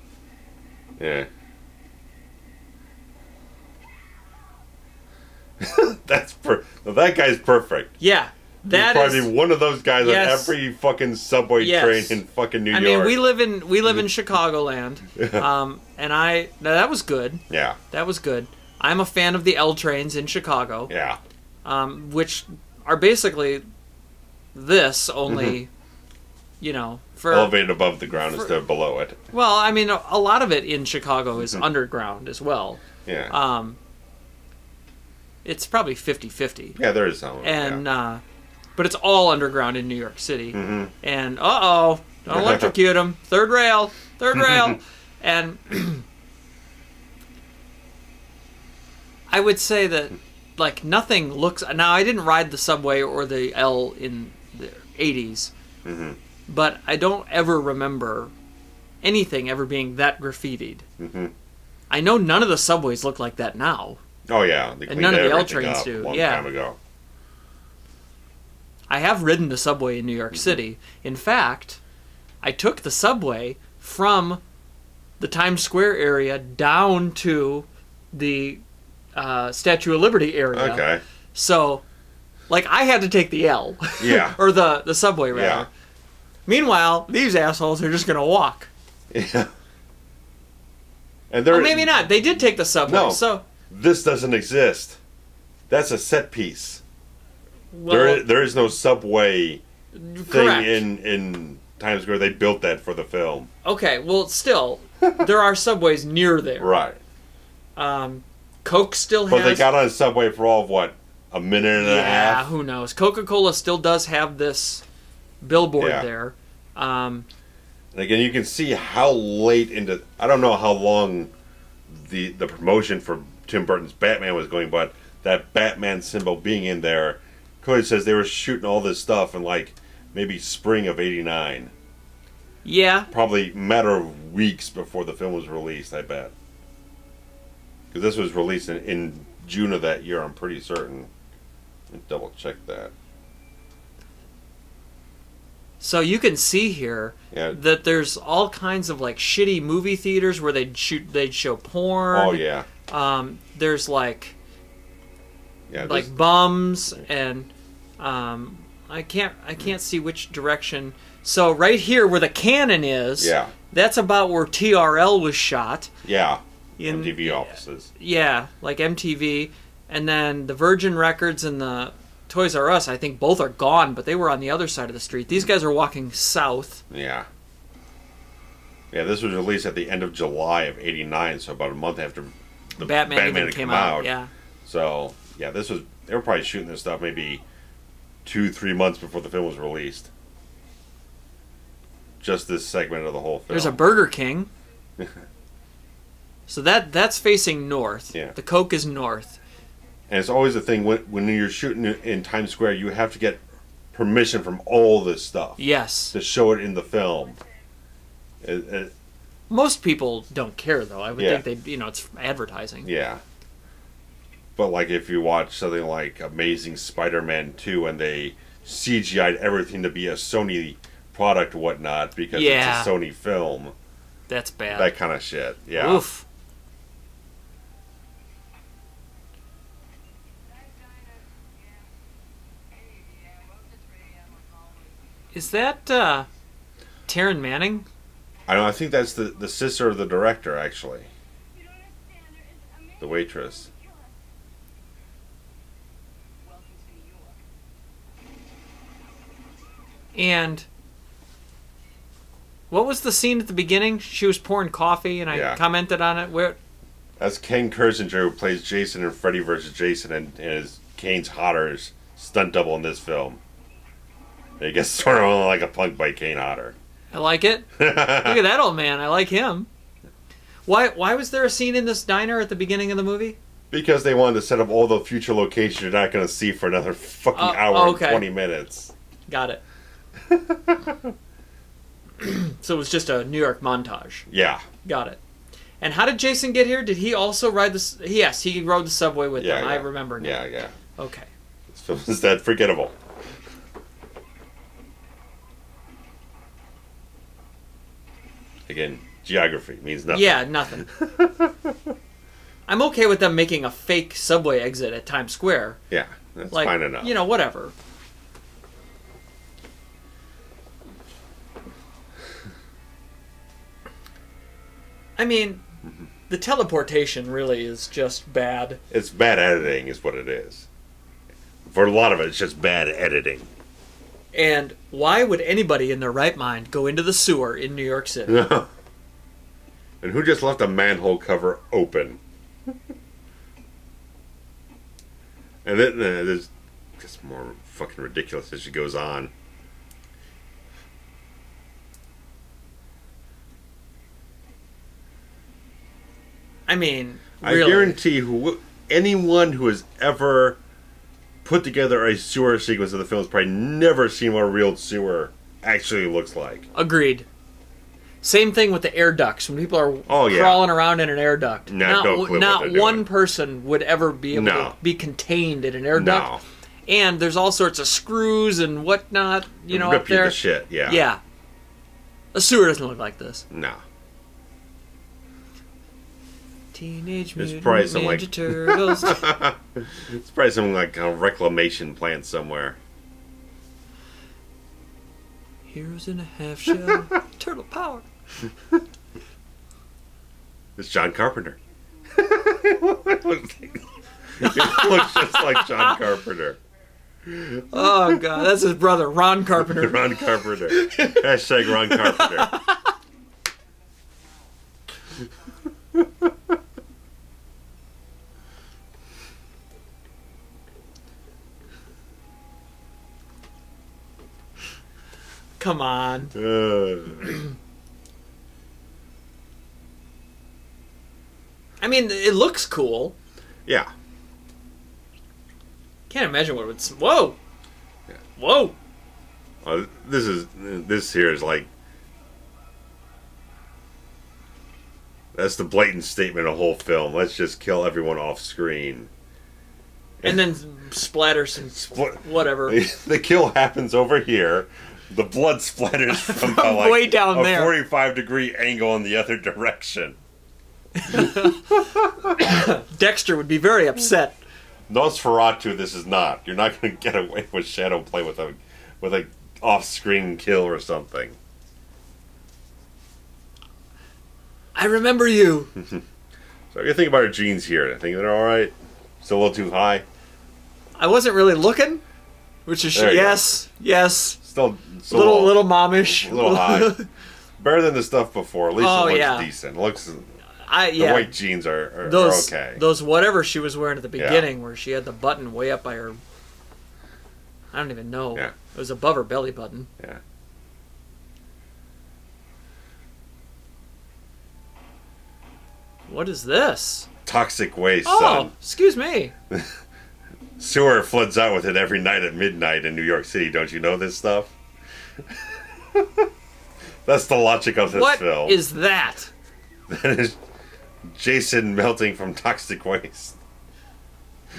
Yeah. That guy's perfect. Yeah. He's probably one of those guys on every fucking subway train in fucking New York. I mean, we live in Chicagoland, and that was good. Yeah, that was good. I'm a fan of the L trains in Chicago. Yeah, which are basically this only, elevated above the ground instead of below it. Well, I mean, a lot of it in Chicago is underground as well. Yeah. It's probably 50-50. Yeah, there is some. And, but it's all underground in New York City. And, don't electrocute them. Third rail. And I would say that, like, nothing looks... Now, I didn't ride the subway or the L in the 80s. But I don't ever remember anything ever being that graffitied. I know none of the subways look like that now. Oh, yeah. And none of the L trains do. Long time ago. I have ridden the subway in New York City. In fact, I took the subway from the Times Square area down to the Statue of Liberty area. Okay. So, like, I had to take the L. Yeah. Or the subway, rather. Yeah. Meanwhile, these assholes are just going to walk. Yeah. And well, maybe not. They did take the subway. No. So this doesn't exist. That's a set piece. Well, there is no subway correct. thing in Times Square. They built that for the film. Okay, well, still, there are subways near there. Right. Coke still has... But they got on a subway for all of, what, a minute and a half? Yeah, who knows. Coca-Cola still does have this billboard there. And again, you can see how late into... I don't know how long the promotion for Tim Burton's Batman was going, but that Batman symbol being in there clearly says they were shooting all this stuff in, like, maybe spring of '89. Yeah. Probably a matter of weeks before the film was released, I bet. Because this was released in June of that year, I'm pretty certain. Let me double check that. So you can see here that there's all kinds of, like, shitty movie theaters where they'd show porn. Oh yeah. There's like bums and I can't see which direction. So right here where the cannon is, that's about where TRL was shot. Yeah. In MTV offices. Yeah, like MTV, and then the Virgin Records and the Toys R Us, I think both are gone, but they were on the other side of the street. These guys are walking south. Yeah. Yeah, this was released at the end of July of '89, so about a month after the Batman had come out. Yeah. So, yeah, they were probably shooting this stuff maybe 2-3 months before the film was released. Just this segment of the whole film. There's a Burger King. So that's facing north. Yeah. The Coke is north. And it's always a thing when you're shooting in Times Square, you have to get permission from all this stuff. Yes. To show it in the film. Most people don't care, though. I would think it's advertising. Yeah. But like if you watch something like Amazing Spider-Man 2 and they CGI'd everything to be a Sony product or whatnot because it's a Sony film. That's bad. That kind of shit. Yeah. Oof. Is that Taryn Manning? I think that's the sister of the director, actually. The waitress. And what was the scene at the beginning? She was pouring coffee, and I commented on it. Where? That's Ken Kirzinger, who plays Jason in Freddy vs. Jason, and is Kane's Hodder's stunt double in this film. He gets thrown around like a punk by Kane Hodder. I like it. Look at that old man. I like him. Why was there a scene in this diner at the beginning of the movie? Because they wanted to set up all the future locations you're not going to see for another fucking hour and 20 minutes. Got it. So it was just a New York montage. Yeah. Got it. And how did Jason get here? Did he also ride the... Yes, he rode the subway with them. I remember now. Yeah. Okay. This film is that forgettable. Again, geography means nothing. Yeah, nothing. I'm okay with them making a fake subway exit at Times Square. Yeah, that's fine enough. You know, whatever. I mean, the teleportation really is just bad. It's bad editing is what it is. For a lot of it, it's just bad editing. And why would anybody in their right mind go into the sewer in New York City? And who just left a manhole cover open? And then there's just more fucking ridiculous as she goes on. I mean, really. I guarantee anyone who has ever put together a sewer sequence of the film has probably never seen what a real sewer actually looks like. Agreed. Same thing with the air ducts. When people are crawling around in an air duct, not one person would ever be able to be contained in an air duct. And there's all sorts of screws and whatnot, up there. The shit, yeah. Yeah. A sewer doesn't look like this. No. Teenage Mutant Ninja Turtles. It's probably some like a reclamation plant somewhere. Heroes in a half shell. Turtle power. It's John Carpenter. It looks just like John Carpenter. Oh god, that's his brother, Ron Carpenter. Ron Carpenter. Hashtag Ron Carpenter. Come on. I mean, it looks cool. Yeah. Can't imagine what it would... Whoa! Yeah. Whoa! This here is like... That's the blatant statement of the whole film. Let's just kill everyone off screen. And then splatter some... whatever. The kill happens over here. The blood splatters from like way down there. 45-degree angle in the other direction. Dexter would be very upset. Nosferatu, this is not. You're not going to get away with shadow play with a off-screen kill or something. I remember you. So what do you think about her jeans here? I think they're all right. Still a little too high. I wasn't really looking, which is yes. Still little momish, a little high. Better than the stuff before. At least it looks decent. It looks. The white jeans are okay. Those whatever she was wearing at the beginning, where she had the button way up by her. I don't even know. Yeah. It was above her belly button. Yeah. What is this? Toxic waste. Oh, excuse me. Sewer floods out with it every night at midnight in New York City. Don't you know this stuff? That's the logic of this film. What is that? That is Jason melting from toxic waste.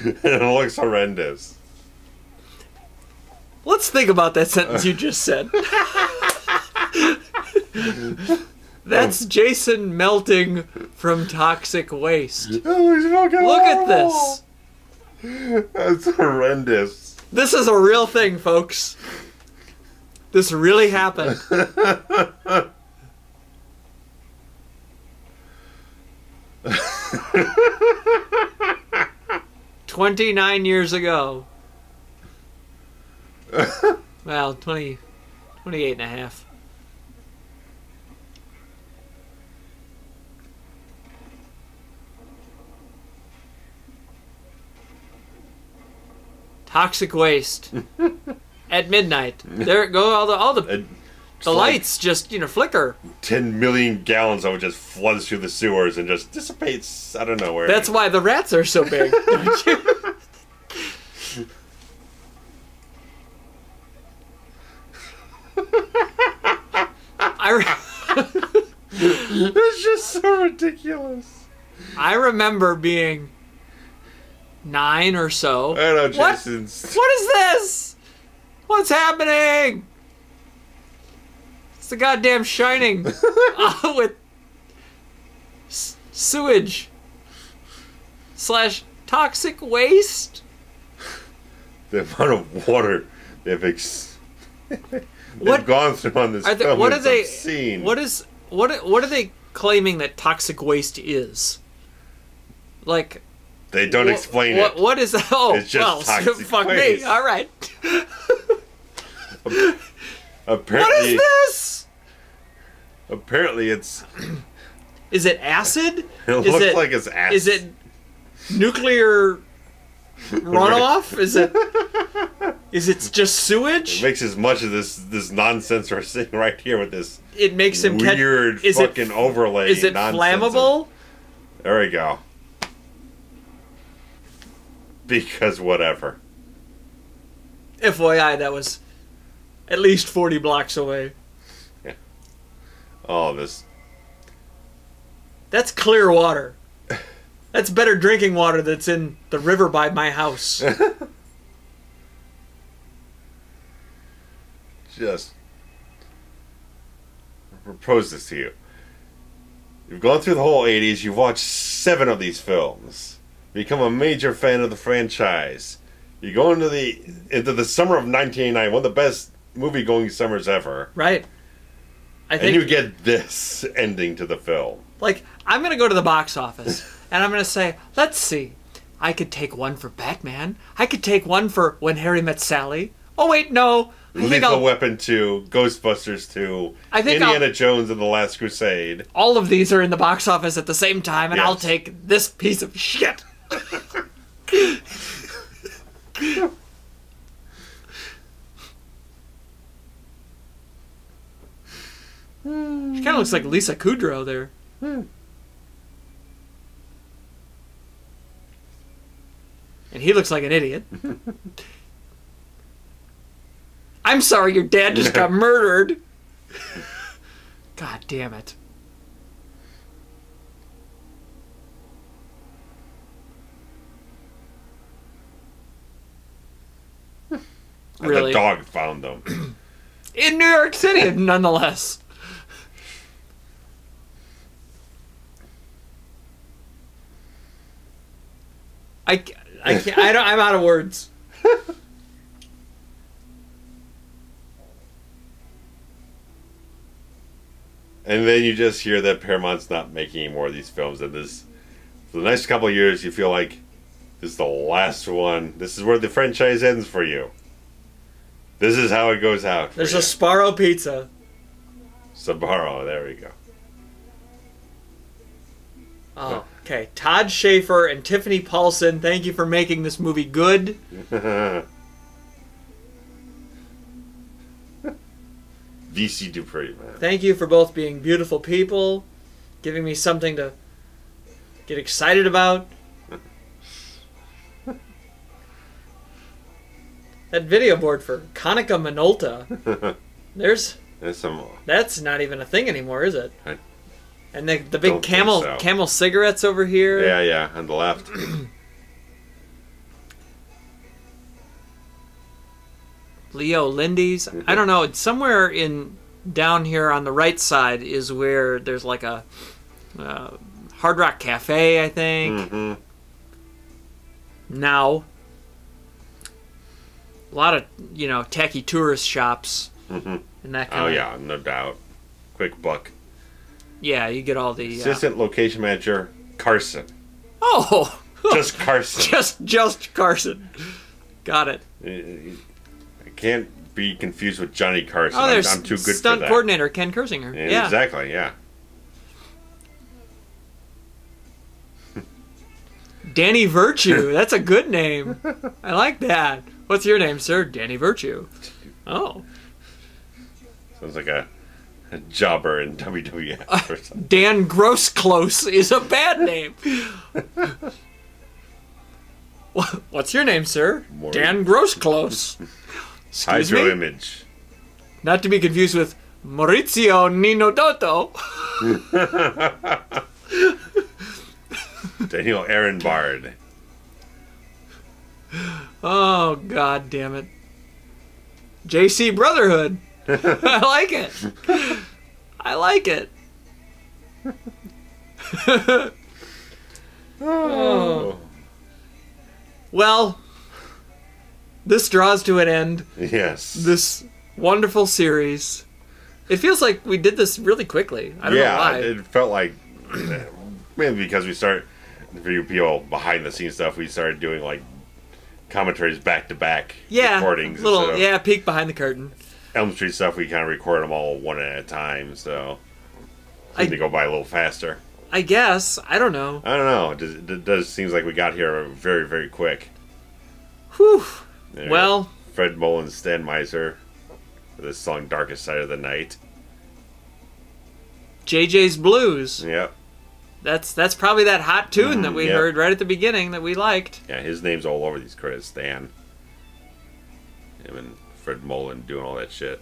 And it looks horrendous. Let's think about that sentence you just said. That's Jason melting from toxic waste. Look at this. That's horrendous. This is a real thing, folks. This really happened. 29 years ago. Well, 28 and a half. Toxic waste. At midnight. There go all the lights just, flicker. 10 million gallons of it just floods through the sewers and just dissipates out of nowhere. That's why the rats are so big, don't you? It's just so ridiculous. I remember being 9 or so. I know, Jason's. What is this? What's happening? It's the goddamn Shining with sewage / toxic waste. The amount of water they've gone through on this film is obscene. What are they claiming that toxic waste is? Like, they don't explain it. What is that? Oh, it's just toxic fuck waste. me. All right. Apparently, what is this? Apparently, it's. Is it acid? It looks like it's acid. Is it nuclear runoff? Is it? Is it just sewage? It makes as much of this nonsense we're seeing right here with this. It makes him weird fucking overlay. Is it flammable? There we go. Because whatever. FYI, that was at least 40 blocks away. Yeah. Oh, this. That's clear water. That's better drinking water that's in the river by my house. Just propose this to you. You've gone through the whole 80s. You've watched 7 of these films. Become a major fan of the franchise. You go into the summer of 1989, one of the best movie-going summers ever. Right. And you get this ending to the film. Like, I'm going to go to the box office, and I'm going to say, let's see. I could take one for Batman. I could take one for When Harry Met Sally. Oh, wait, no. Lethal Weapon 2, Ghostbusters 2, Indiana Jones and the Last Crusade. All of these are in the box office at the same time, and yes. I'll take this piece of shit. She kind of looks like Lisa Kudrow there. And he looks like an idiot. I'm sorry, your dad just got murdered. God damn it. Really? The dog found them. In New York City, nonetheless. I can't, I'm out of words. And then you just hear that Paramount's not making any more of these films. And this, for the next couple of years, you feel like this is the last one. This is where the franchise ends for you. This is how it goes out. There's a Sbarro pizza. Sbarro, there we go. Oh, okay. Todd Schaefer and Tiffany Paulson, thank you for making this movie good. VC Dupree, man. Thank you for both being beautiful people, giving me something to get excited about. That video board for Konica Minolta. There's some. That's not even a thing anymore, is it? And the big Don't camel cigarettes over here. Yeah, on the left. Leo Lindy's. I don't know. It's somewhere down here on the right side is where there's like a Hard Rock Cafe, I think. Mm-hmm. Now, a lot of tacky tourist shops and that kind of. Oh yeah, no doubt. Quick buck. Yeah, you get all the assistant location manager Carson. Oh, just Carson. just Carson. Got it. I can't be confused with Johnny Carson. Oh, there's I'm too good for that. Stunt coordinator Ken Kersinger. Yeah, exactly. Yeah. Danny Virtue. That's a good name. I like that. What's your name, sir? Danny Virtue. Oh. Sounds like a jobber in WWF or something. Dan Grossclose is a bad name. What's your name, sir? Maureen. Dan Grossclose. Excuse me? Image. Not to be confused with Maurizio Nino Dotto. Daniel Aaron Bard. Oh, God damn it. JC Brotherhood. I like it. I like it. Oh. Well, this draws to an end. Yes. This wonderful series. It feels like we did this really quickly. I don't know why. It felt like maybe because we start, for you people behind the scenes stuff, we started doing like commentaries back to back recordings. Peek behind the curtain. Elm Street stuff, we kind of record them all one at a time, so they go by a little faster. I guess. I don't know. I don't know. It does seems like we got here very, very quick. Whew. Anyway, well, Fred Mullins, Stan Meiser, with his song "Darkest Side of the Night." JJ's Blues. Yep. That's probably that hot tune that we heard right at the beginning that we liked. Yeah, his name's all over these credits. Stan. Him and Fred Mullins doing all that shit.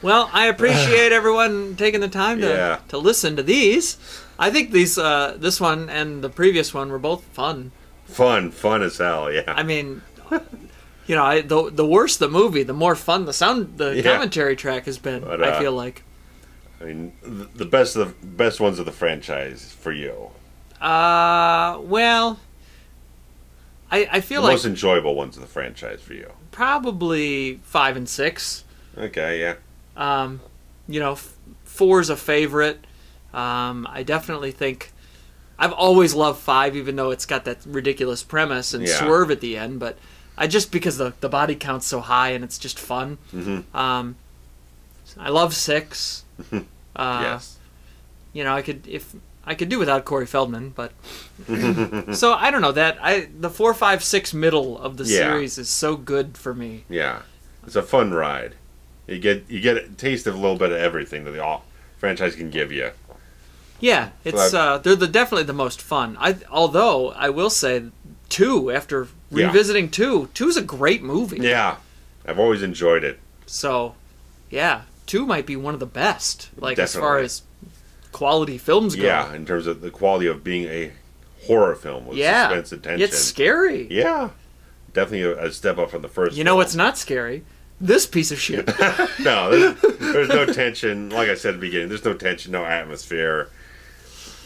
Well, I appreciate everyone taking the time to listen to these. I think these this one and the previous one were both fun. Fun as hell, yeah. I mean, you know, the worse the movie, the more fun the commentary track has been. But, I feel like. I mean, the best ones of the franchise for you. Well, I feel the like most enjoyable ones of the franchise for you. Probably 5 and 6. Okay, yeah. You know, 4's a favorite. I definitely think I've always loved 5, even though it's got that ridiculous premise and swerve at the end. But just because the body count's so high and it's just fun. Mm-hmm. I love 6. Yes. You know, I could do without Corey Feldman, but so I don't know the 4, 5, 6 middle of the series is so good for me. Yeah, it's a fun ride. You get a taste of a little bit of everything that the franchise can give you. Yeah, it's they're definitely the most fun. Although I will say 2 after revisiting 2's a great movie. Yeah, I've always enjoyed it. So, yeah, 2 might be one of the best. Like Definitely. As far as quality films go. Yeah, in terms of the quality of being a horror film with suspense and tension. It's scary. Yeah, definitely a step up from the first. You know what's not scary? This piece of shit. No, there's no tension. Like I said at the beginning, there's no tension, no atmosphere.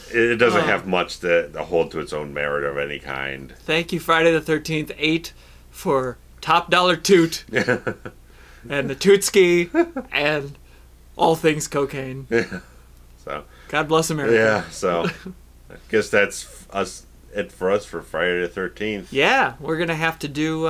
It doesn't have much to hold to its own merit of any kind. Thank you, Friday the 13th, 8, for top dollar toot. And the toot ski and all things cocaine. So God bless America. Yeah, so I guess that's it for us for Friday the 13th. Yeah, we're gonna have to do.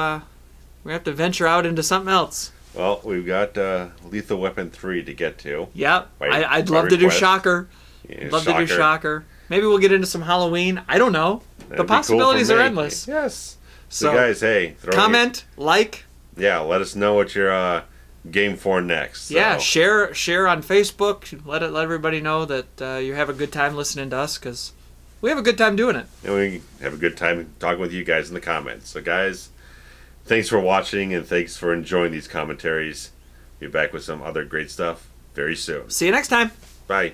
We have to venture out into something else. Well, we've got Lethal Weapon 3 to get to. Yeah, I'd love to do Shocker. Yeah, love to do Shocker. Maybe we'll get into some Halloween. I don't know. The possibilities are endless. Yes. So guys, hey, comment, like. Yeah, let us know what you're game for next. So. Yeah, share on Facebook. Let everybody know that you have a good time listening to us, because we have a good time doing it. And we have a good time talking with you guys in the comments. So guys, thanks for watching and thanks for enjoying these commentaries. Be back with some other great stuff very soon. See you next time. Bye.